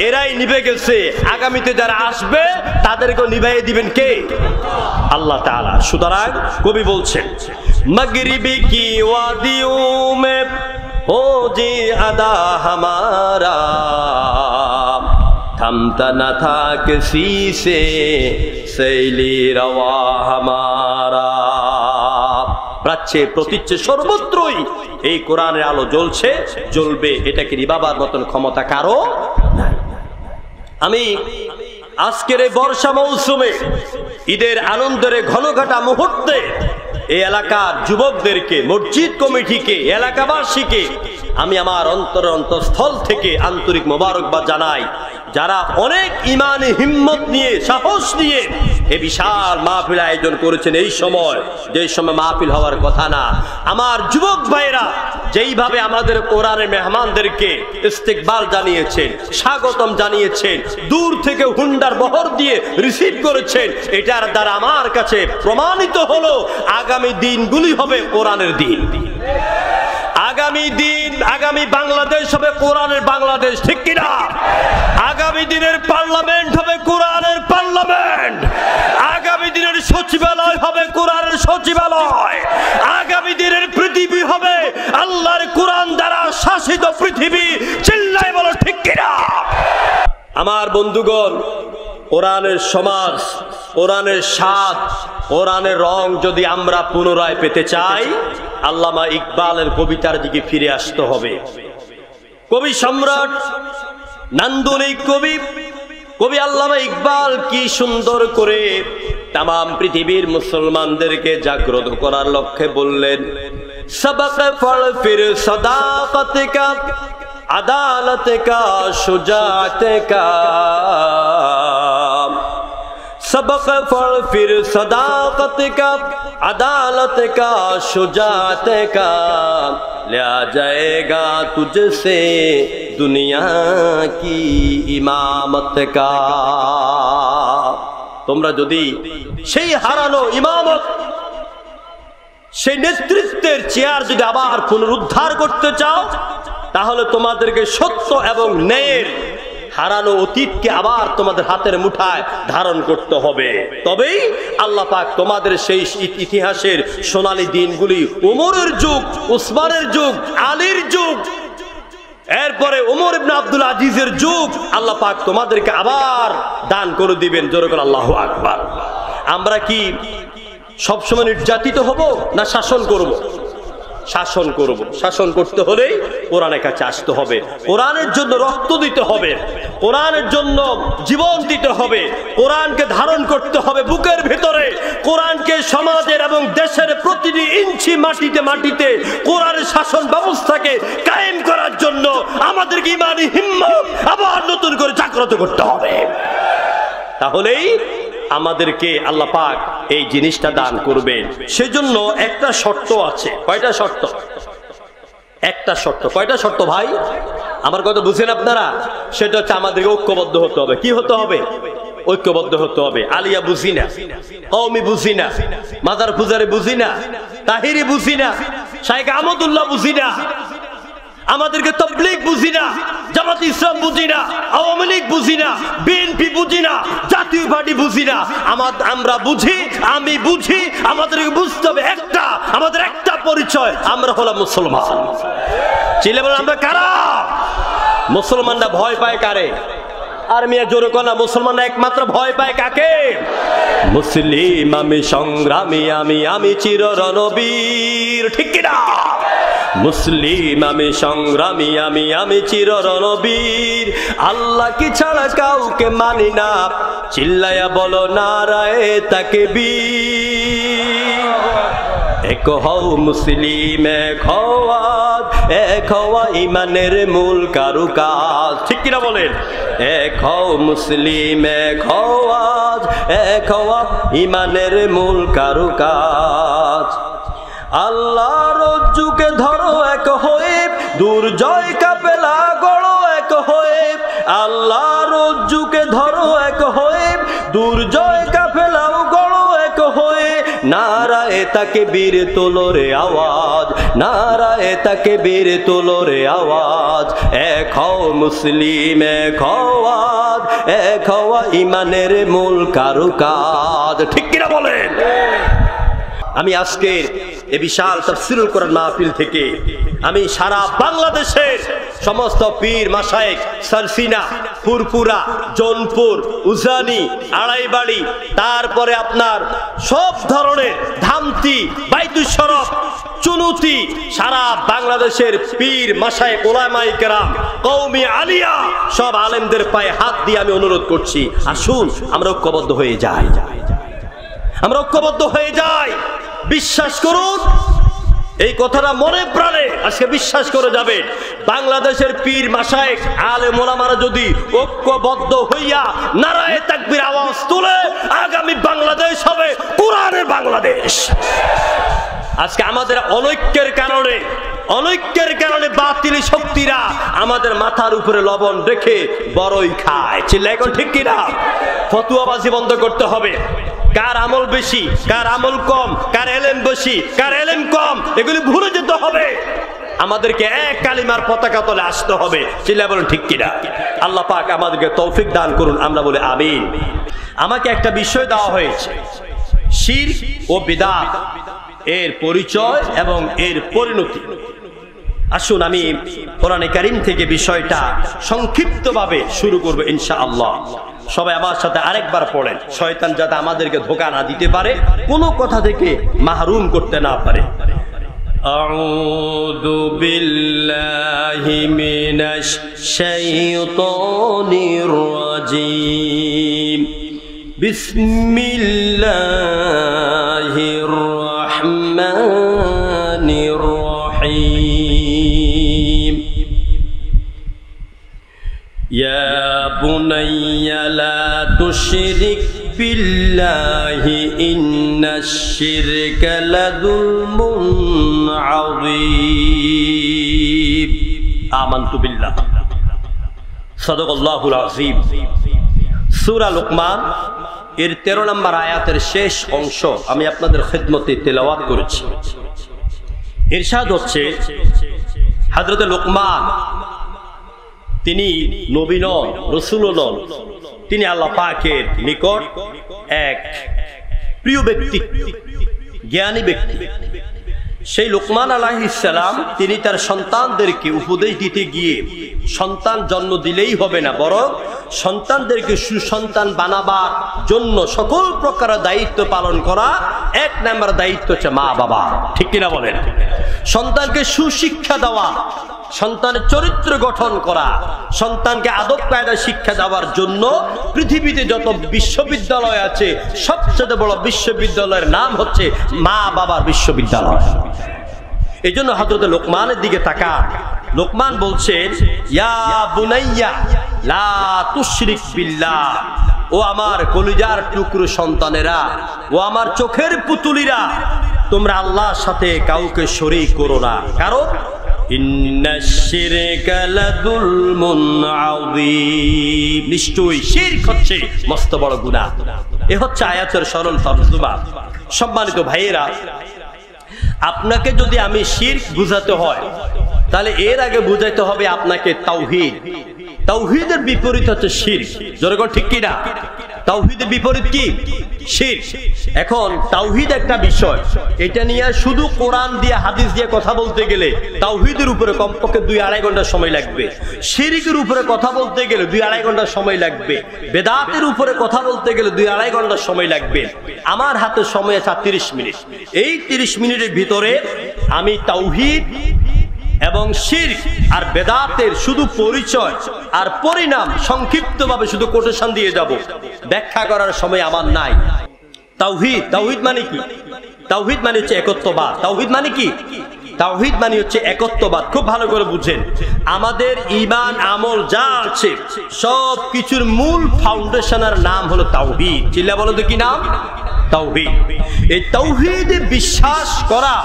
এরাই নিভে গেছে, আগামীতে যারা আসবে তাদেরকে নিভাইয়ে দিবেন কে? আল্লাহ তাআলা। সুতরাং কবি বলছেন, মাগরিবি কি ওয়াদিও মে हो जी अदा हमारा थमता न था किसी से सैली रवा हमारा। প্রাচ্যে প্রতীচ্যে সর্বত্রই এই কোরআনের আলো জ্বলছে, জ্বলবে। এটাকে নিভাবার মতন ক্ষমতা কারো নাই। আমি আজকের এই বর্ষা মৌসুমে ঈদের আনন্দের ঘনঘটা মুহূর্তে এই এলাকার যুবকদেরকে, মসজিদ কমিটিকে, এলাকাবাসীকে আমি আমার অন্তঃস্থল থেকে আন্তরিক মোবারকবাদ জানাই, যারা অনেক ইমানি হিম্মত নিয়ে, সাহস নিয়ে এই বিশাল মাহফিল আয়োজন করেছেন এই সময়, যে সময় মাহফিল হওয়ার কথা না। আমার যুবক ভাইরা যেইভাবে আমাদের কোরআনের মেহমানদেরকে ইস্তেকবাল জানিয়েছেন, স্বাগতম জানিয়েছেন, দূর থেকে হুন্ডার বহর দিয়ে রিসিভ করেছেন, এটার দ্বারা আমার কাছে প্রমাণিত হলো আগামী দিনগুলি হবে কোরআনের দিন। আগামী বাংলাদেশ হবে কোরআনের বাংলাদেশ, ঠিক কিনা? আগামী দিনের পার্লামেন্ট হবে কোরআনের পার্লামেন্ট, আগামী দিনের সচিবালয় হবে কোরআনের সচিবালয়, আগামী দিনের পৃথিবী হবে আল্লাহর কোরআন দ্বারা শাসিত পৃথিবী। চিল্লায় বলো ঠিক কিনা? আমার বন্ধুগণ, কোরআনের সমাজ, কোরআনের স্বাদ, কোরআনের রং যদি আমরা পুনরায় পেতে চাই, আল্লামা ইকবালের কবিতার দিকে ফিরে আসতে হবে। কবি সম্রাট, নান্দনিক কবি আল্লামা ইকবাল কি সুন্দর করে তামাম পৃথিবীর মুসলমানদেরকে জাগ্রত করার লক্ষ্যে বললেন, সবক ফল ফির সদাকত কা, আদালত কা, শুজাত কা, सबक फल फिर सदाकत का, अदालत का, शुजात का, ले आ जाएगा तुझसे दुनिया की इमामत का। তোমরা যদি সেই হারানো ইমামত, সেই নেতৃত্বের চেয়ার যদি আবার পুনরুদ্ধার করতে চাও, তাহলে তোমাদেরকে সত্য এবং ন্যায়ের হারানো অতীতকে আবার তোমাদের হাতের মুঠায় ধারণ করতে হবে। তবেই আল্লাহ পাক তোমাদের সেই ইতিহাসের সোনালী দিনগুলি, ওমরের যুগ, উসমানের যুগ, আলীর যুগ, এরপরে ওমর ইবনে আব্দুল আজিজের যুগ, আল্লাহ পাক তোমাদেরকে আবার দান করে দিবেন। জোরে করে আল্লাহু আকবার। আমরা কি সবসময় নির্যাতিত হব না শাসন করব? শাসন করব। শাসন করতে হলে কোরআনের কাছে আসতে হবে, কোরআনের জন্য রক্ত দিতে হবে, কোরআনের জন্য জীবন দিতে হবে, কোরআনকে ধারণ করতে হবে বুকের ভিতরে, কোরআনকে সমাজের এবং দেশের প্রতিটি ইঞ্চি মাটিতে মাটিতে কোরআনের শাসন ব্যবস্থাকে কায়েম করার জন্য আমাদেরকে ঈমানি হিম্মত আবার নতুন করে জাগ্রত করতে হবে। তাহলেই আমাদেরকে আল্লাহ পাক এই জিনিসটা দান করবেন। সেজন্য একটা শর্ত আছে। কয়টা শর্ত? একটা শর্ত। কয়টা শর্ত ভাই? আমার কথা বুঝেন আপনারা? সেটা হচ্ছে আমাদেরকে ঐক্যবদ্ধ হতে হবে। কি হতে হবে? ঐক্যবদ্ধ হতে হবে। আলিয়া বুঝি না, কওমি বুঝি না, মাজার পূজারি বুঝি না, তাহিরি বুঝি না, শাইখ আহমদুল্লাহ বুঝি না, আমাদেরকে তাবলীগ বুঝি না, জামাত ইসলাম বুঝি না, আওয়ামী লীগ বুঝি না, বিএনপি বুঝি না, জাতীয় পার্টি বুঝি না। আমরা বুঝি, আমি বুঝি, আমাদেরকে বুঝতে হবে একটা, আমাদের একটা পরিচয়, আমরা হলাম মুসলমান। চিলে বলেন আমরা কারা? মুসলমানরা ভয় পায় কারে? আর মিয়া জোরে কোনা, মুসলমানরা একমাত্র ভয় পায় কাকে? মুসলিম আমি, সংগ্রামী আমি, আমি চির রণবীর, ঠিক কিনা? মুসলিম আমি, সংগ্রামী আমি, আমি চির রণবীর, আল্লাহ কি ছাড়া কাউকে মানি না, চিল্লায়া বলো নারায়ে তাকবীর। এক হও মুসলিম, এক হওয়া ইমানের মূল কারুকাজ, ঠিক কিনা বলেন? এক হও মুসলিম, এক হওয়া ইমানের মূল কারুকাজ। আল্লাহর রজ্জুকে ধরো এক হয়ে, দুর্জয় কাফেলা গড়ো এক হয়ে। আল্লাহর রজ্জুকে ধরো এক হয়ে, দুর্জয় কাফেলাও গড়ো এক হয়ে। নারায়ে তাকবীর তোলো রে আওয়াজ, নারায়ে তাকবীর তোলো রে আওয়াজ। এক হও মুসলিম, এক হওয়া ইমানের মূল কারুকাজ, ঠিক কিনা বলেন? আমি আজকের এই বিশাল তাফসীরুল কোরআন মাহফিল থেকে আমি সারা বাংলাদেশের সমস্ত পীর মাশায়েখ, সরসিনা, ফুরফুরা, জৌনপুর, উজানি, আড়াইবাড়ি, তারপরে আপনার সব ধরনের ধামতি, বাইতুল শরফ, চুনুতি, সারা বাংলাদেশের পীর মাশায়েখ, উলামায়ে কেরাম, কওমি আলিয়া, সব আলেমদের পায়ে হাত দিয়ে আমি অনুরোধ করছি, আসুন আমরা ঐক্যবদ্ধ হয়ে যাই, আমরা ঐক্যবদ্ধ হয়ে যাই। বিশ্বাস করুন, এই কথাটা মনে প্রাণে আজকে বিশ্বাস করে যাবেন, বাংলাদেশের পীর মাশায়েখ আলেম ওলামারা যদি ঐক্যবদ্ধ হইয়া নারায়ে তাকবীর আওয়াজ তুলে, আগামী বাংলাদেশ হবে কোরআনের বাংলাদেশ। আজকে আমাদের অনৈক্যের কারণে বাতিল শক্তিরা আমাদের মাথার উপরে লবণ রেখে বড়ই খায়। চিল্লায় এখন ঠিক কিনা? ফতুয়াবাজি বন্ধ করতে হবে। কার আমল বেশি, কার আমল কম, কার এলেম বেশি, কার এলেম কম, এগুলি ভুলে যেতে হবে। আমাদেরকে এক কালিমার পতাকা তলে আসতে হবে। চিল্লায় বলেন ঠিক কিনা? আল্লাহ পাক আমাদেরকে তৌফিক দান করুন, আমরা বলি আমিন। আমাকে একটা বিষয় দেওয়া হয়েছে, শিরক ও বিদআত এর পরিচয় এবং এর পরিণতি। আসুন আমি কোরআনে কারীম থেকে বিষয়টা সংক্ষিপ্তভাবে শুরু করব ইনশাআল্লাহ। সবাই আমার সাথে আরেকবার পড়েন, শয়তান যাতে আমাদেরকে ধোঁকা না দিতে পারে, কোনো কথা থেকে মাহরুম করতে না পারে। আউযু বিল্লাহি মিনাশ শাইতানির রাজীম। বিসমিল্লাহির রহমানির রহিম। ইয়া বুনাইয়া লা তুশরিক বিল্লাহি ইন্নাশ শিরকা লাযুলমুন আযীম। আমানতু বিল্লাহ। সাদাকাল্লাহুল আযীম। সূরা লুকমান এর 13 নম্বর আয়াতের শেষ অংশ আমি আপনাদের খিদমতে তেলাওয়াত করেছি। ইরশাদ হচ্ছে, হযরতে লুকমান তিনি নবী নন, রাসূল নন, তিনি আল্লাহ পাকের নিকট এক প্রিয় ব্যক্তি, জ্ঞানী ব্যক্তি। সেই লুকমান আলাইহিস সালাম তিনি তার সন্তানদেরকে উপদেশ দিতে গিয়ে সন্তান জন্ম দিলেই হবে না, বরং সন্তানদেরকে সুসন্তান বানাবার জন্য সকল প্রকার দায়িত্ব পালন করা এক নম্বর দায়িত্ব হচ্ছে মা বাবা। ঠিক কিনা বলেন? সন্তানকে সুশিক্ষা দেওয়া, সন্তানের চরিত্র গঠন করা, সন্তানকে আদব কায়দা শিক্ষা দেওয়ার জন্য পৃথিবীতে যত বিশ্ববিদ্যালয় আছে সবচেয়ে বড় বিশ্ববিদ্যালয়ের নাম হচ্ছে মা বাবার বিশ্ববিদ্যালয়। এই জন্য হযরত লোকমানের দিকে তাকান। লোকমান বলছেন, ইয়া বুনাইয়া লা তুশরিক বিল্লাহ, ও আমার কলিজার টুকরো সন্তানেরা, ও আমার চোখের পুতুলিরা, তোমরা আল্লাহর সাথে কাউকে শরীক করো না, কারণ ইন্নাশ শিরকা লাযুলমুন আযীম, নিশ্চয়ই শিরক হচ্ছে মস্ত বড় গুনাহ। এ হচ্ছে আয়াতের সরল তরজমা। সম্মানিত ভাইয়েরা, আপনাকে যদি আমি শিরক বুঝাতে হয় তাহলে এর আগে বুঝাইতে হবে আপনাকে তাওহীদ। তাওহীদের বিপরীত হচ্ছে শিরক। জোরে কোন ঠিক কিনা? তাওহীদের বিপরীত কি? শিরক। এখন তাওহীদ একটা বিষয়, এটা নিয়ে শুধু কোরআন দিয়ে হাদিস দিয়ে কথা বলতে গেলে তাওহীদের উপরে কমপক্ষে 2-2.5 ঘন্টা সময় লাগবে। শিরকের উপরে কথা বলতে গেলে 2-2.5 ঘন্টা সময় লাগবে। বেদাতের উপরে কথা বলতে গেলে 2-2.5 ঘন্টা সময় লাগবে। আমার হাতে সময় আছে 30 মিনিট। এই 30 মিনিটের ভিতরে আমি তাওহীদ এবং শিরক আর বেদাতের শুধু পরিচয় আর পরিণাম সংক্ষিপ্তভাবে শুধু কোটেশন দিয়ে যাব, ব্যাখ্যা করার সময় আমার নাই। তাওহীদ মানে কি? তাওহীদ মানে হচ্ছে একত্ববাদ। তাওহীদ মানে কি? তাওহীদ মানে হচ্ছে একত্ববাদ। খুব ভালো করে বুঝেন, আমাদের ঈমান আমল যা আছে সব কিছুর মূল ফাউন্ডেশনের নাম হলো তাওহীদ। চিল্লা বলো তো কি নাম? তাওহীদ। এই তাওহীদে বিশ্বাস করা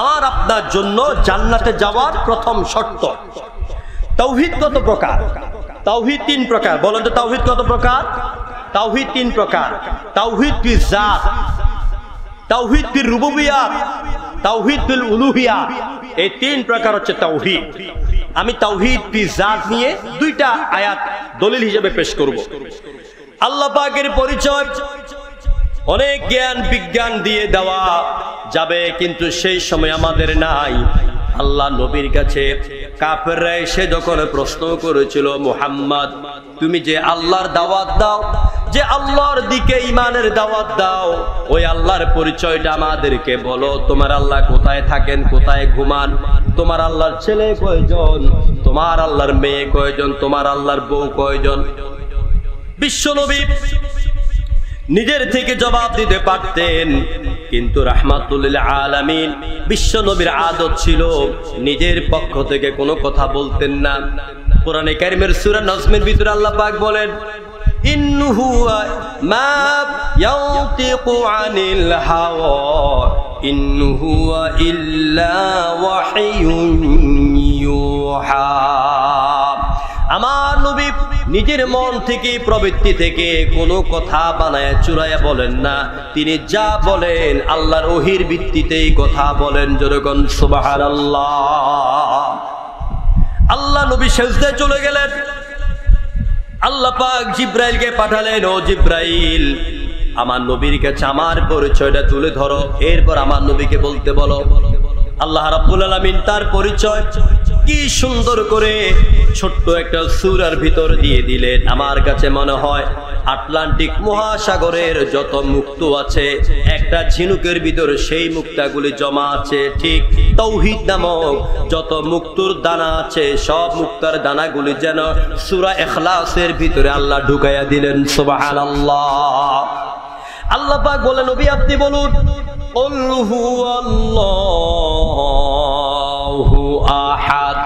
আমার আপনার জন্য জান্নাতে যাওয়ার প্রথম শর্ত। তাওহীদ কত প্রকার? তাওহীদ 3 প্রকার। বলেন তো তাওহীদ কত প্রকার? তাওহীদ 3 প্রকার। তাওহীদ ফিল জাত, তাওহীদ ফিল রুবুবিয়াত, তাওহীদ ফিল উলুহিয়াত। এই 3 প্রকার হচ্ছে তাওহীদ। আমি তাওহীদ ফিল জাত নিয়ে 2টা আয়াত দলিল হিসেবে পেশ করব। আল্লাহ পাকের পরিচয় অনেক জ্ঞান বিজ্ঞান দিয়ে দেওয়া যাবে, কিন্তু সেই সময় আমাদের নাই। আল্লাহ নবীর কাছে কাফেররা এসে যখন প্রশ্ন করেছিল, মুহাম্মদ তুমি যে আল্লাহর দাওয়াত দাও, যে আল্লাহর দিকে ঈমানের দাওয়াত দাও, ওই আল্লাহর পরিচয়টা আমাদেরকে বলো। তোমার আল্লাহ কোথায় থাকেন, কোথায় ঘুমান, তোমার আল্লাহর ছেলে কয়জন, তোমার আল্লাহর মেয়ে কয়জন, তোমার আল্লাহর বউ কয়জন? বিশ্বনবী নিজের থেকে জবাব দিতে পারতেন, কিন্তু রাহমাতুল লিল আলামিন বিশ্ব নবীর আদত ছিল নিজের পক্ষ থেকে কোনো কথা বলতেন না। কোরআনে কারীমের সূরা নজমের ভিতরে আল্লাহ পাক বলেন, ইন হুয়া মা ইয়ানতিকু আনিল হাওয়া ইন হুয়া ইল্লা ওয়াহয়ুন ইউহা। আমার নবী নিজের মন থেকে প্রবৃত্তি থেকে কোনো কথা বানায় চুরাইয়া বলেন না, তিনি যা বলেন আল্লাহর ওহীর ভিত্তিতেই কথা বলেন। যেরকম সুবহানাল্লাহ। আল্লাহ নবী সিজদায় চলে গেলেন, আল্লাহ পাক জিব্রাইলকে পাঠালেন, ও জিব্রাইল আমার নবীর কাছে আমার পরিচয়টা তুলে ধরো, এরপর আমার নবীকে বলতে বলো। আল্লাহ রাব্বুল আলামিন তার পরিচয় কি সুন্দর করে ছোট্ট একটা সূরার ভিতর দিয়ে দিলেন। আমার কাছে মনে হয় আটলান্টিক মহাসাগরের যত মুক্ত আছে একটা ঝিনুকের ভিতর সেই মুক্তাগুলি জমা আছে, ঠিক তাওহীদ নামক যত মুক্তর দানা আছে সব মুক্তার দানাগুলি যেন সূরা ইখলাসের ভিতরে আল্লাহ ঢুকাইয়া দিলেন। সুবহানাল্লাহ। আল্লাহ পাক বলেন, নবী আপনি বলুন, কুল হুয়াল্লাহু আহাদ।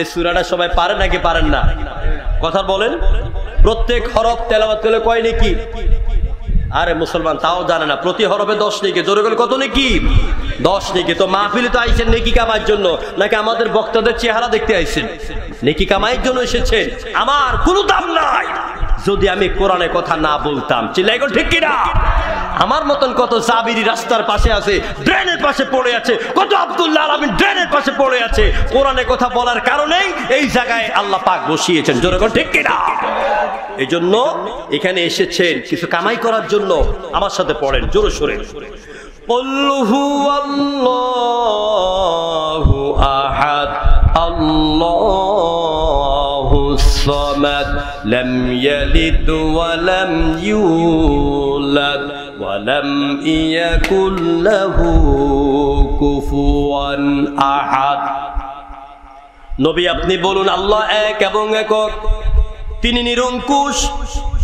এই সূরাটা সবাই পারে নাকি পারেন না? কথা বলেন। প্রত্যেক হরফ তেলাওয়াত করলে কয় নেকি? আরে মুসলমান তাও জানে না, প্রতি হরফে 10 নেকি। জোরে বলে কত নেকি? 10 নেকি। তো মাহফিলে তো আইছেন নেকি কামাইয়ের জন্য, নাকি আমাদের বক্তাদের চেহারা দেখতে আইছেন? নেকি কামাইয়ের জন্য এসেছেন। আমার কোনো দাম নাই যদি আমি কোরআনের কথা না বলতাম। চিল্লাই গো ঠিক কিনা? আমার মতন কত জাবিরি রাস্তার পাশে আছে, ড্রেনের পাশে পড়ে আছে, কত আব্দুল্লাহ আলামিন ড্রেনের পাশে পড়ে আছে। কোরআনের কথা বলার কারণেই এই জায়গায় আল্লাহ পাক বসিয়েছেন। জোরে বল ঠিক কিনা? এই জন্য এখানে এসেছেন কিছু কামাই করার জন্য। আমার সাথে পড়েন জোরে সোরে, কুল হুয়াল্লাহু আহাদ আল্লাহুস সামাদ লাম ইয়ালিদ ওয়া লাম ইউলাদ ওয়া লাম ইয়াকুল লাহু কুফুয়ান আহাদ। নবী আপনি বলুন, আল্লাহ এক এবং একক, তিনি নিরঙ্কুশ,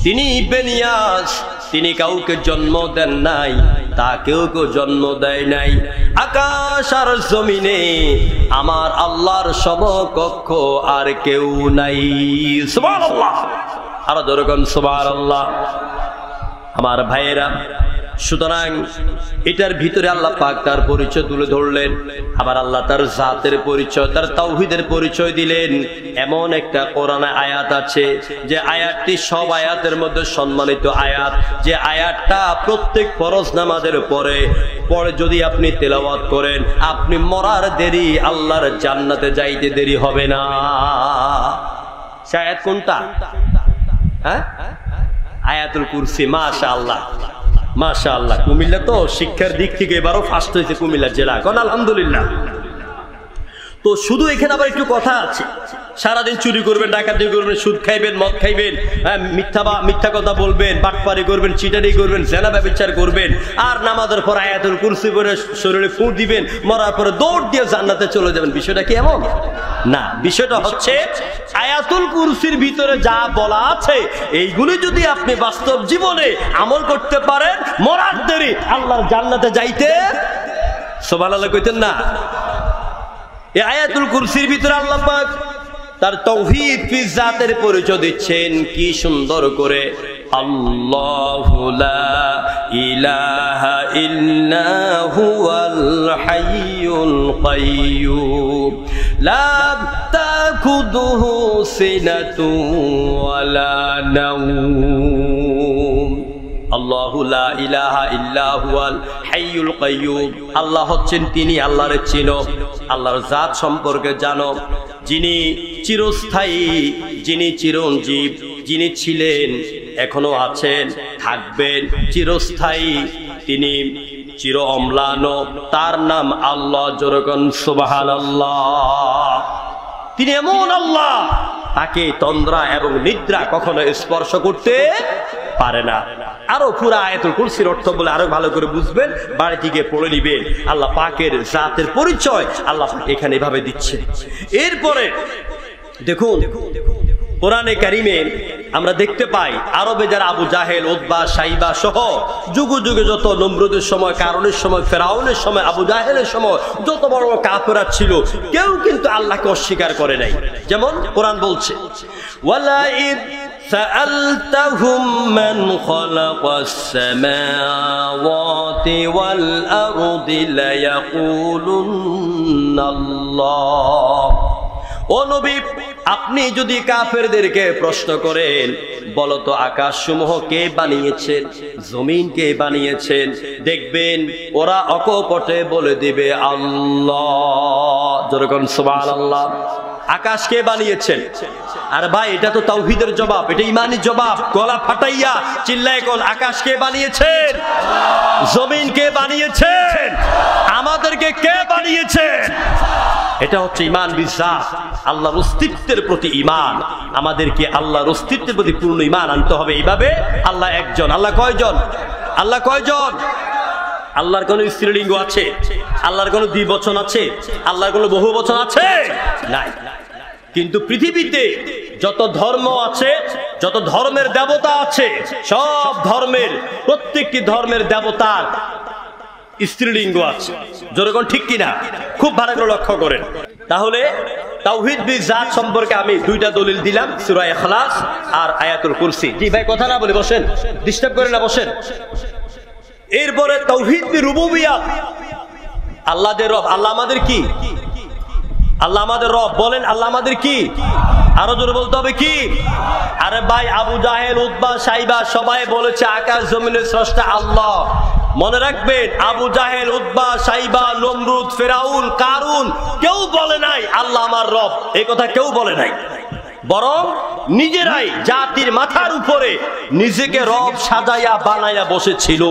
তিনি বেনিয়াস, তিনি কাউকে জন্ম দেন নাই, তাকেও কেউ জন্ম দেয় নাই। আকাশ আর জমিনে আমার আল্লাহর সমকক্ষ আর কেউ নাই। সুবহানাল্লাহ। আর যেরকম সুবহানাল্লাহ। আমার ভাইয়েরা, সুতরাং এটার ভিতরে আল্লাহ পাক তার পরিচয় তুলে ধরলেন, আবার আল্লাহ তার জাতের পরিচয়, তার তাওহীদের পরিচয় দিলেন। এমন একটা কোরআনে আয়াত আছে যে আয়াতটি সব আয়াতের মধ্যে সম্মানিত আয়াত, যে আয়াতটা প্রত্যেক ফরজ নামাজের পরে যদি আপনি তেলাওয়াত করেন, আপনি মরার দেরি আল্লাহর জান্নাতে যাইতে দেরি হবে না। সে আয়াত কোনটা? হ্যাঁ, আয়াতুল কুরসি। মাশাআল্লাহ মাশাআল্লাহ। কুমিল্লা তো শিক্ষার দিক থেকে এবারও ফার্স্ট হয়েছে কুমিল্লা জেলা, কোন আলহামদুলিল্লাহ। তো শুধু এখানে আবার একটু কথা আছে, সারাদিন চুরি করবেন, ডাকাতি করবেন, সুদ খাইবেন, মদ খাইবেন, মিথ্যা কথা বলবেন, বাটপারি করবেন, চিটারি করবেন, জেনা ব্যভিচার করবেন, আর নামাজের পর আয়াতুল কুরসি পড়ে শরীরে ফুঁ দিবেন, মরার পরে দৌড় দিয়ে জান্নাতে চলে যাবেন। বিষয়টা কি এমন না? বিষয়টা হচ্ছে আয়াতুল কুরসির ভিতরে যা বলা আছে এইগুলি যদি আপনি বাস্তব জীবনে আমল করতে পারেন, মরার দেরি আল্লাহর জান্নাতে যাইতে সুবহানাল্লাহ কইতেন না? এই আয়াতুল কুরসির ভিতরে আল্লাহ পাক তার তাওহীদ ফি জাতের পরিচয় দিচ্ছেন কি সুন্দর করে। আল্লাহু লা ইলাহা ইল্লা হুয়াল হাইয়ুল কাইয়্যুম লা তাখুযুহু সিনাতুন ওয়ালা নাওম। আল্লাহু লা ইলাহা ইল্লা হুয়াল হাইয়ুল কাইয়্যুম। আল্লাহ হচ্ছেন তিনি, আল্লাহরে চিনো, আল্লাহর জাত সম্পর্কে জানো, যিনি চিরস্থায়ী, যিনি চিরঞ্জীব, যিনি ছিলেন, এখনো আছেন, থাকবেন, চিরস্থায়ী, তিনি চির অম্লান, তার নাম আল্লাহ। যেরকম সুবহানাল্লাহ। তিনি এমন আল্লাহ, তাকে তন্দ্রা এবং নিদ্রা কখনো স্পর্শ করতে পারে না। আরো পুরা আয়াতুল কুরসির অর্থ বলে আরো ভালো করে বুঝবেন, বাড়িতে গিয়ে পড়ে নিবেন। আল্লাহ পাকের জাতের পরিচয় আল্লাহ এখানে এভাবে দিচ্ছে। এরপরে দেখুন কোরআনে কারিমে আমরা দেখতে পাই আরবে যারা আবু জাহেল, উতবা, সাইবা সহ যুগে যুগে যত নমরুদের সময়, কারণের সময়, ফেরাউনের সময়, আবু জাহেলের সময় যত বড় বড় কাফেররা ছিল, কেউ কিন্তু আল্লাহকে অস্বীকার করে নাই। যেমন কোরআন বলছে, ওয়ালাইদ سألتهم من خلق السماوات والأرض ليقولن الله। ও নবী, আপনি যদি কাফেরদেরকে প্রশ্ন করেন, বলো তো আকাশসমূহ কে বানিয়েছেন, জমিন কে বানিয়েছেন, দেখবেন ওরা অকপটে বলে দিবে আল্লাহ। জোরে বলুন সুবহানাল্লাহ। আকাশ কে বানিয়েছেন? আর ভাই, এটা তো তাওহীদের জবাব, এটা ঈমানি জবাব। গলা ফাটাইয়া চিল্লায় কোন, আকাশ কে বানিয়েছেন, জমিন কে বানিয়েছেন, আমাদেরকে কে বানিয়েছেন? এটা হচ্ছে ঈমান বিজাত, আল্লাহর অস্তিত্বের প্রতি ঈমান। আমাদেরকে আল্লাহর অস্তিত্বের প্রতি পূর্ণ ঈমান আনতে হবে। এইভাবে আল্লাহ একজন। আল্লাহ কয়জন? আল্লাহ কয়জন? আল্লাহর কোন স্ত্রীলিঙ্গ আছে? আল্লাহর কোন দ্বিবচন আছে? আল্লাহর কোন বহু বচন আছে? নাই। কিন্তু পৃথিবীতে যত ধর্ম আছে, যত ধর্মের দেবতা আছে, সব ধর্মের, প্রত্যেকটি ধর্মের দেবতার স্ত্রীলিঙ্গ আছে। যেরকম ঠিক কিনা? খুব ভালো করে লক্ষ্য করেন। তাহলে তাওহীদ বিজাত সম্পর্কে আমি দুইটা দলিল দিলাম, সূরা ইখলাস আর আয়াতুল কুরসি। জি ভাই, কথা না বলে বসেন, ডিস্টার্ব করেন না, বসেন। এরপরে তাওহীদ রুবুবিয়্যাত, আল্লাহ যে রব, আল্লাহ আমাদের কি? আল্লাহ আমাদের রব। বলেন, আল্লাহ আমাদের কি? আরো জোরে বলতে হবে কি? আরে ভাই, আবু জাহেল, উতবা, সাইবা সবাই বলেছে আকাশ জমিনের স্রষ্টা আল্লাহ। মনে রাখবেন, আবু জাহেল, উতবা, সাইবা, নমরুদ, ফেরাউন, কারুন কেউ বলে নাই আল্লাহ আমার রব। এই কথা কেউ বলে নাই, বরং নিজেরাই জাতির মাথার উপরে নিজেকে রব সাজাইয়া বানাইয়া বসেছিল।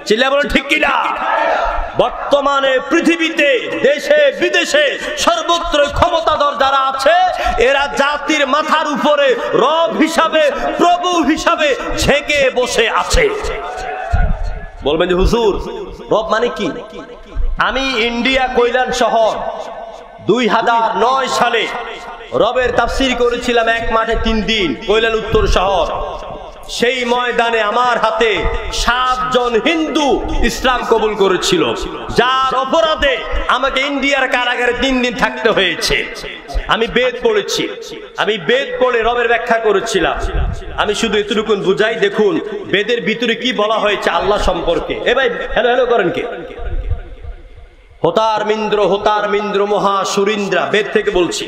চিল্লা বলেন ঠিক কিনা? বর্তমানে পৃথিবীতে, দেশে বিদেশে সর্বত্র ক্ষমতাধর যারা আছে, এরা জাতির মাথার উপরে রব হিসাবে, প্রভু হিসাবে ঝেঁকে বসে আছে। বলবেন যে হুজুর, রব মানে কি? আমি ইন্ডিয়া কৈলান শহর 2009 সালে রবের তাফসীর করেছিলাম এক মাঠে 3 দিন, কৈলান উত্তর শহর। সেই ময়দানে আমার হাতে 7 জন হিন্দু ইসলাম কবুল করেছিল, যার অপরাধে আমাকে ইন্ডিয়ার কারাগারে 3 দিন থাকতে হয়েছে। আমি বেদ পড়েছি, আমি বেদ পড়ে রবের ব্যাখ্যা করেছিলাম। আমি শুধু এতটুকুন বুঝাই, দেখুন বেদের ভিতরে কি বলা হয়েছে আল্লাহ সম্পর্কে। এ ভাই, হ্যালো হ্যালো করেন কে? হোতার মিন্দ্র, হোতার মিন্দ্র মহা সুরিন্দ্রা, বেদ থেকে বলছি।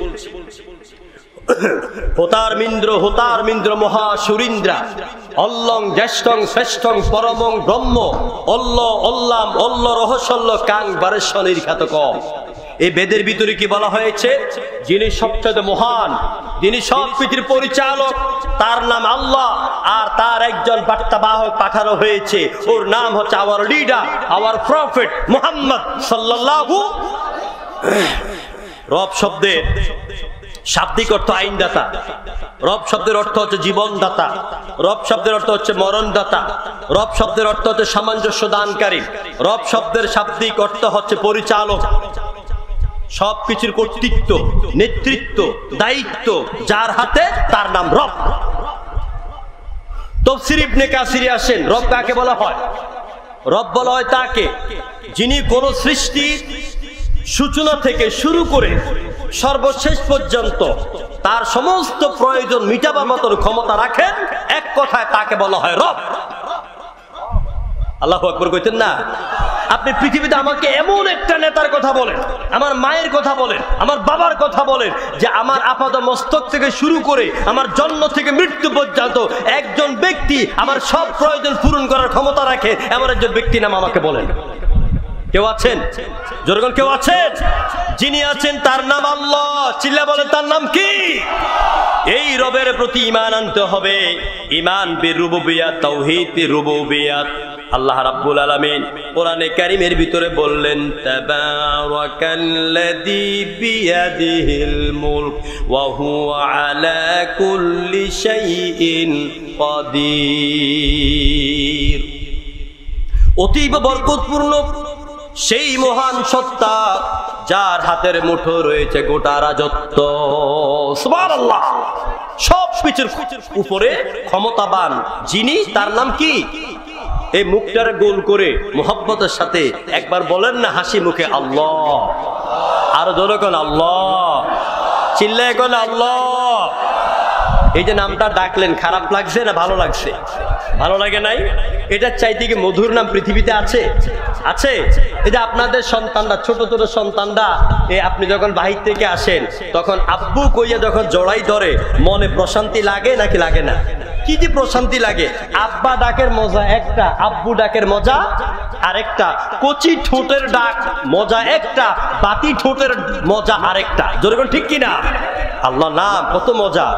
হোতার মিন্দ্র, হোতার মিন্দ্র মহা সুরিন্দ্রা, অল্লং জ্যেষ্ঠং শ্রেষ্ঠং পরমং ব্রহ্ম, অল্ল অল্লাম অল্ল রহস্যল্ল কাং বারেশ্বর নির্ঘাতক। এই বেদের ভিতরে কি বলা হয়েছে? যিনি সবচেয়ে মহান, যিনি সব পৃথিবীর পরিচালক, তার নাম আল্লাহ, আর তার একজন বার্তাবাহক পাঠানো হয়েছে, ওর নাম হচ্ছে hour leader, hour prophet Muhammad সাল্লাল্লাহু। রব শব্দের শাব্দিক অর্থ আইনদাতা, রব শব্দের অর্থ হচ্ছে জীবনদাতা, রব শব্দের অর্থ হচ্ছে মরণদাতা, রব শব্দের অর্থ হচ্ছে সামঞ্জস্য দানকারী, রব শব্দের শাব্দিক অর্থ হচ্ছে পরিচালক। সবকিছুর কর্তৃত্ব, নেতৃত্ব, দায়িত্ব যার হাতে, তার নাম রব। তাফসীর ইবনে কাসিরে আসেন, রব কাকে বলা হয়? রব বলা হয় তাকে যিনি কোন সৃষ্টি সূচনা থেকে শুরু করে সর্বশেষ পর্যন্ত তার সমস্ত প্রয়োজন মিটাবার মতো ক্ষমতা রাখেন। এক কথায় তাকে বলা হয় রব। আল্লাহু আকবার কইতেন না? আপনি পৃথিবীতে আমাকে এমন একটা নেতার কথা বলেন, আমার মায়ের কথা বলেন, আমার বাবার কথা বলেন, যে আমার আপাত মস্তক থেকে শুরু করে আমার জন্ম থেকে মৃত্যু পর্যন্ত একজন ব্যক্তি আমার সব প্রয়োজন পূরণ করার ক্ষমতা রাখে, এমন একজন ব্যক্তির নাম আমাকে বলেন। কেউ আছেন? জোরগণ কেউ আছেন? যিনি আছেন তার নাম আল্লাহ। চিল্লা বলেন, তার নাম কি? এই রবের প্রতি ঈমান আনতে হবে। ঈমান বিরুবুবিয়াত, তাওহীদ বিরুবুবিয়াত। আল্লাহ রাব্বুল আলামিন কোরআনে কারীমের ভিতরে বললেন, তাবারাকাল্লাযী বিয়াদিহিল মুলক ওয়া হুয়া আলা কুল্লি শাইইন কাদির। অতীব বরকতপূর্ণ সেই মহান সত্তা যার হাতের মুঠো রয়েছে গোটা রাজত্ব। সুবহানাল্লাহ। সব কিছুর উপরে ক্ষমতাবান যিনি, তার নাম কি? এই মুখটারে গোল করে মোহাব্বতের সাথে একবার বলেন না হাসি মুখে আল্লাহ। আরো জোরে কোন আল্লাহ, চিল্লায় কোন আল্লাহ। এই যে নামটা ডাকলেন, খারাপ লাগছে না ভালো লাগছে? ভালো লাগে নাই? এটার চাইতে কি মধুর নাম পৃথিবীতে আছে? আছে? এই যে আপনাদের সন্তানরা, ছোট ছোট সন্তানরা, আপনি যখন বাহির থেকে আসেন তখন আব্বু কইয়া যখন জড়াই ধরে, মনে প্রশান্তি লাগে নাকি লাগে না? কি যে প্রশান্তি লাগে। আব্বা ডাকের মজা একটা, আব্বু ডাকের মজা আরেকটা। কচি ঠোঁটের ডাক মজা একটা, বাতি ঠোঁটের মজা আরেকটা। যেরকম ঠিক কিনা? আল্লাহ নাম কত মজা।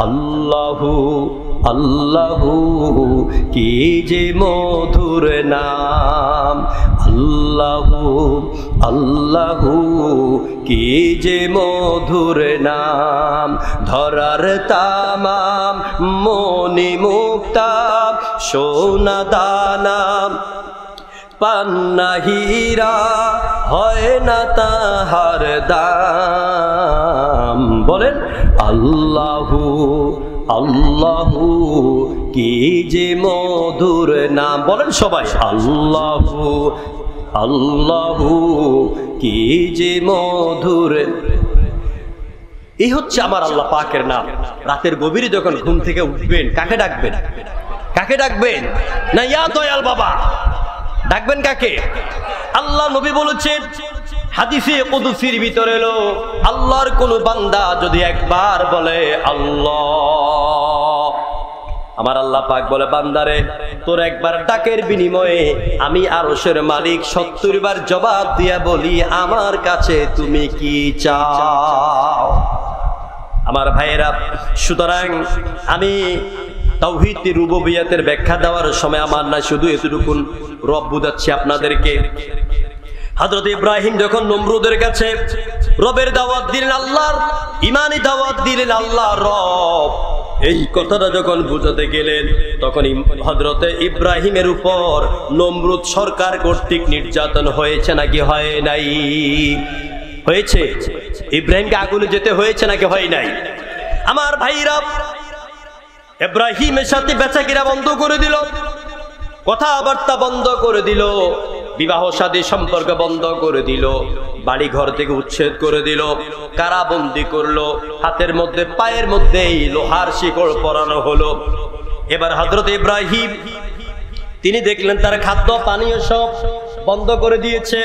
আল্লাহু আল্লাহু কি যে মধুর নাম, আল্লাহু আল্লাহু কি যে মধুর নাম। ধরার তামাম মনি মুক্তা সোনা দানা, পান্না হীরা হয় না তাহার দাম। বলেন আল্লাহু আল্লাহু কি যে মধুর নাম। বলেন সবাই আল্লাহু আল্লাহু কি যে মধুর। এই হচ্ছে আমার আল্লাহ পাকের নাম। রাতের গভীরে যখন ঘুম থেকে উঠবেন, কাকে ডাকবেন? কাকে ডাকবেন? না ইয়া দয়াল বাবা, ডাকবেন কাকে? আল্লাহ নবী বলেছেন হাদিসে কুদসির ভিতরে এলো, আল্লাহর কোন বান্দা যদি একবার বলে আল্লাহ, আমার আল্লাহ পাক বলে বান্দারে তোর একবার ডাকের বিনিময়ে আমি আরশের মালিক 70 বার জবাব দিয়া বলি আমার কাছে তুমি কি চাও। আমার ভাইয়েরা, সুতরাং আমি তাওহীদ রুবুবিয়্যাতের ব্যাখ্যা দেওয়ার সময় আমার না শুধু এতটুকুন রব বুঝাচ্ছি আপনাদেরকে। হযরত ইব্রাহিম যখন নমরুদের কাছে রবের দাওয়াত দিলেন, আল্লাহর ঈমানি দাওয়াত দিলেন, আল্লাহ রব, এই কথাটা যখন বুঝাতে গেলেন তখন হযরত ইব্রাহিমের উপর নমরুদ সরকার কর্তৃক নির্যাতন হয়েছে নাকি হয় নাই? হয়েছে। ইব্রাহিমকে আগুনে যেতে হয়েছে নাকি হয় নাই? আমার ভাইরা, ইব্রাহিমের সাথে বেচাকেনা বন্ধ করে দিল, কথাবার্তা বন্ধ করে দিল, বিবাহ শাদী সম্পর্ক বন্ধ করে দিল, বাড়ি ঘর থেকে উচ্ছেদ করে দিল, কারাবন্দি করলো, হাতের মধ্যে পায়ের মধ্যে লোহার শিকড় পরানো হলো। এবার হযরত ইব্রাহিম তিনি দেখলেন তার খাদ্য পানীয় সব বন্ধ করে দিয়েছে,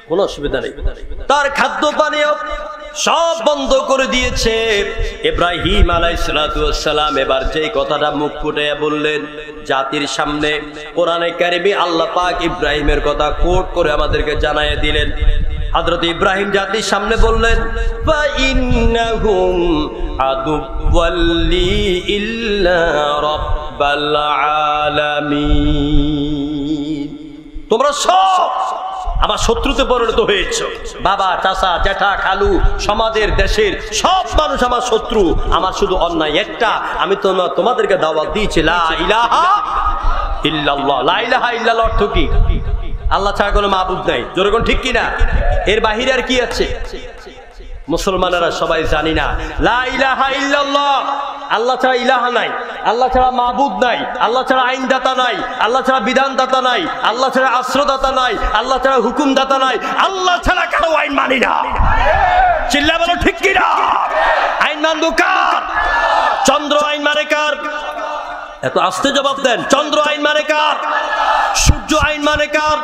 কোনো অসুবিধা নেই, তার খাদ্য পানীয় সব বন্ধ করে দিয়েছে। ইব্রাহিম আলাইহিস সালাতু ওয়াস সালাম এবার যেই কথাটা মুখ ফুটে বললেন জাতির সামনে, কোরআনে কারিমে আল্লাহ পাক ইব্রাহিমের কথা কোট করে আমাদেরকে জানায় দিলেন। হযরত ইব্রাহিম জাতির সামনে বললেন ফা ইন্নাহুম আদুওয়াল্লি ইল্লা রাব্বাল আলামিন। তোমরা সব আমার শত্রুতে পরিণত হয়েছে। বাবা, চাচা, জ্যাঠা, খালু, সমাজের, দেশের সব মানুষ আমার শত্রু। আমার শুধু অন্যায় একটা, আমি তোমাদেরকে দাওয়াত দিয়েছি লা ইলাহা ইল্লাল্লাহ। লা ইলাহা ইল্লাল্লাহ অর্থ কি? আল্লাহ ছাড়া কোনো মাবুদ নাই। যেরকম ঠিক কিনা? এর বাহিরে আর কি আছে? মুসলমানেরা সবাই জানি না লা ইলাহা ইল্লাল্লাহ, আল্লাহ ছাড়া ইলাহা নাই, আল্লাহ ছাড়া মাবুদ নাই, আল্লাহ ছাড়া আইনদাতা নাই, আল্লাহ ছাড়া বিধানদাতা নাই, আল্লাহ ছাড়া আশ্রয়দাতা নাই, আল্লাহ ছাড়া হুকুমদাতা নাই, আল্লাহ ছাড়া কারো আইন মানি না। চিল্লা বলো ঠিক কিনা? আইন মানবো কার? চন্দ্র আইন মানে কার? এত আস্তে জবাব দেন। চন্দ্র আইন মানে কার? সূর্য আইন মানে কার?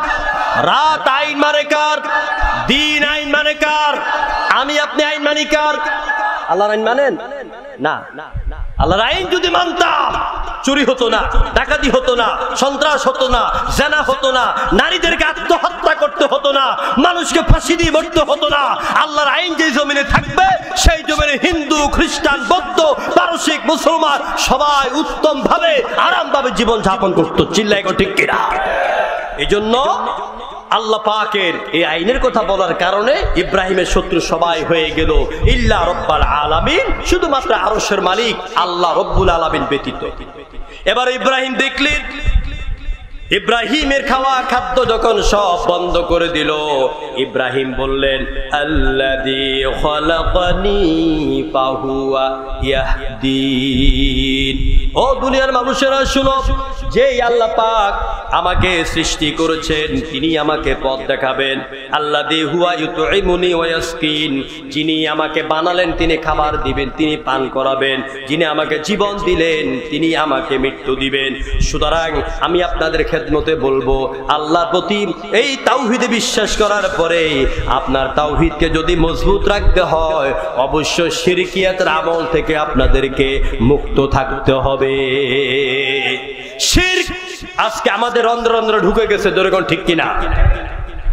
রাত আইন মানে কার? দিন আইন মানে কার? আমি আপনি আইন মানি কার? আল্লাহর আইন মানেন না। আল্লাহর আইন যদি মানতাম চুরি হতো না, ডাকাতি হতো না, সন্ত্রাস হতো না, জেনা হতো না, নারীদেরকে আত্মহত্যা করতে হতো না, মানুষকে ফাঁসি দিয়ে মরতে হতো না। আল্লাহর আইন যে জমিনে থাকবে সেই জমিনে হিন্দু, খ্রিস্টান, বৌদ্ধ, পারসিক, মুসলমান সবাই উত্তম ভাবে আরাম ভাবে জীবন যাপন করতো। চিল্লাই ঠিক কিনা? এই জন্য আল্লাহ পাকের এই আইনের কথা বলার কারণে ইব্রাহিমের শত্রু সবাই হয়ে গেল ইল্লা রব্বাল আলামিন, শুধুমাত্র আরশের মালিক আল্লাহ রব্বুল আলামিন ব্যতীত। এবার ইব্রাহিম দেখলেন ইব্রাহিমের খাওয়া খাদ্য যখন সব বন্ধ করে দিল, ইব্রাহিম বললেন আল্লাযী খালাকানি ফাহুয়া ইয়াহদিন। ও দুনিয়ার মানুষেরা শুনো, যেই আল্লাহ পাক আমাকে সৃষ্টি করেছেন তিনি আমাকে পথ দেখাবেন। আল্লাযী হুয়া ইউতঈমুনি ওয়া ইয়াসকিন, যিনি আমাকে বানালেন তিনি খাবার দিবেন, তিনি পান করাবেন। যিনি আমাকে জীবন দিলেন তিনি আমাকে মৃত্যু দিবেন। সুতরাং আমি আপনাদের খেদমতে বলবো, আল্লাহর প্রতি এই তাওহীদে বিশ্বাস করার পরে আপনার তাওহীদকে যদি মজবুত রাখতে হয়, অবশ্যই শিরকিয়াতের আমল থেকে আপনাদেরকে মুক্ত থাকতে হবে। শিরক আজকে আমাদের রন্ধ্রে রন্ধ্রে ঢুকে গেছে, দরকার ঠিক কিনা?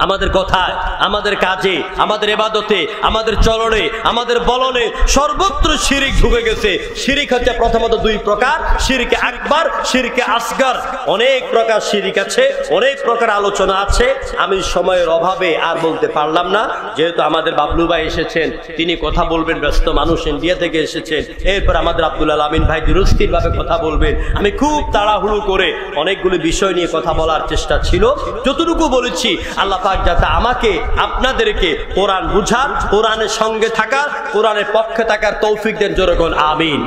আমাদের কথায়, আমাদের কাজে, আমাদের ইবাদতে, আমাদের চলনে, আমাদের বলনে সর্বত্র শিরিক ঢুকে গেছে। শিরিক হচ্ছে প্রথমত দুই প্রকার, শিরকে আকবার, শিরকে আসগর। অনেক প্রকার শিরিক আছে, অনেক প্রকার আলোচনা আছে, আমি সময়ের অভাবে আর বলতে পারলাম না। যেহেতু আমাদের বাবলু ভাই এসেছেন, তিনি কথা বলবেন, ব্যস্ত মানুষ, ইন্ডিয়া থেকে এসেছেন। এরপর আমাদের আব্দুল আমিন ভাই দুরুস্তির ভাবে কথা বলবেন। আমি খুব তাড়াহুড়ো করে অনেকগুলো বিষয় নিয়ে কথা বলার চেষ্টা ছিল। যতটুকু বলেছি, আল্লাহ পাক যাতে আমাকে আপনাদেরকে কোরআন বুঝার, কোরআনের সঙ্গে থাকার, কোরআনের পক্ষে থাকার তৌফিক দেন। জোরকন আমিন,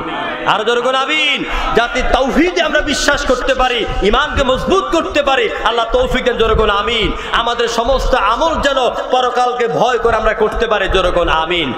আর জোরকন আমিন। যাতে তাওহীদে আমরা বিশ্বাস করতে পারি, ঈমানকে মজবুত করতে পারি, আল্লাহ তৌফিক দেন। জোরকন আমিন। আমাদের সমস্ত আমল যেন পরকালকে ভয় করে আমরা করতে পারি। জোরকন আমিন।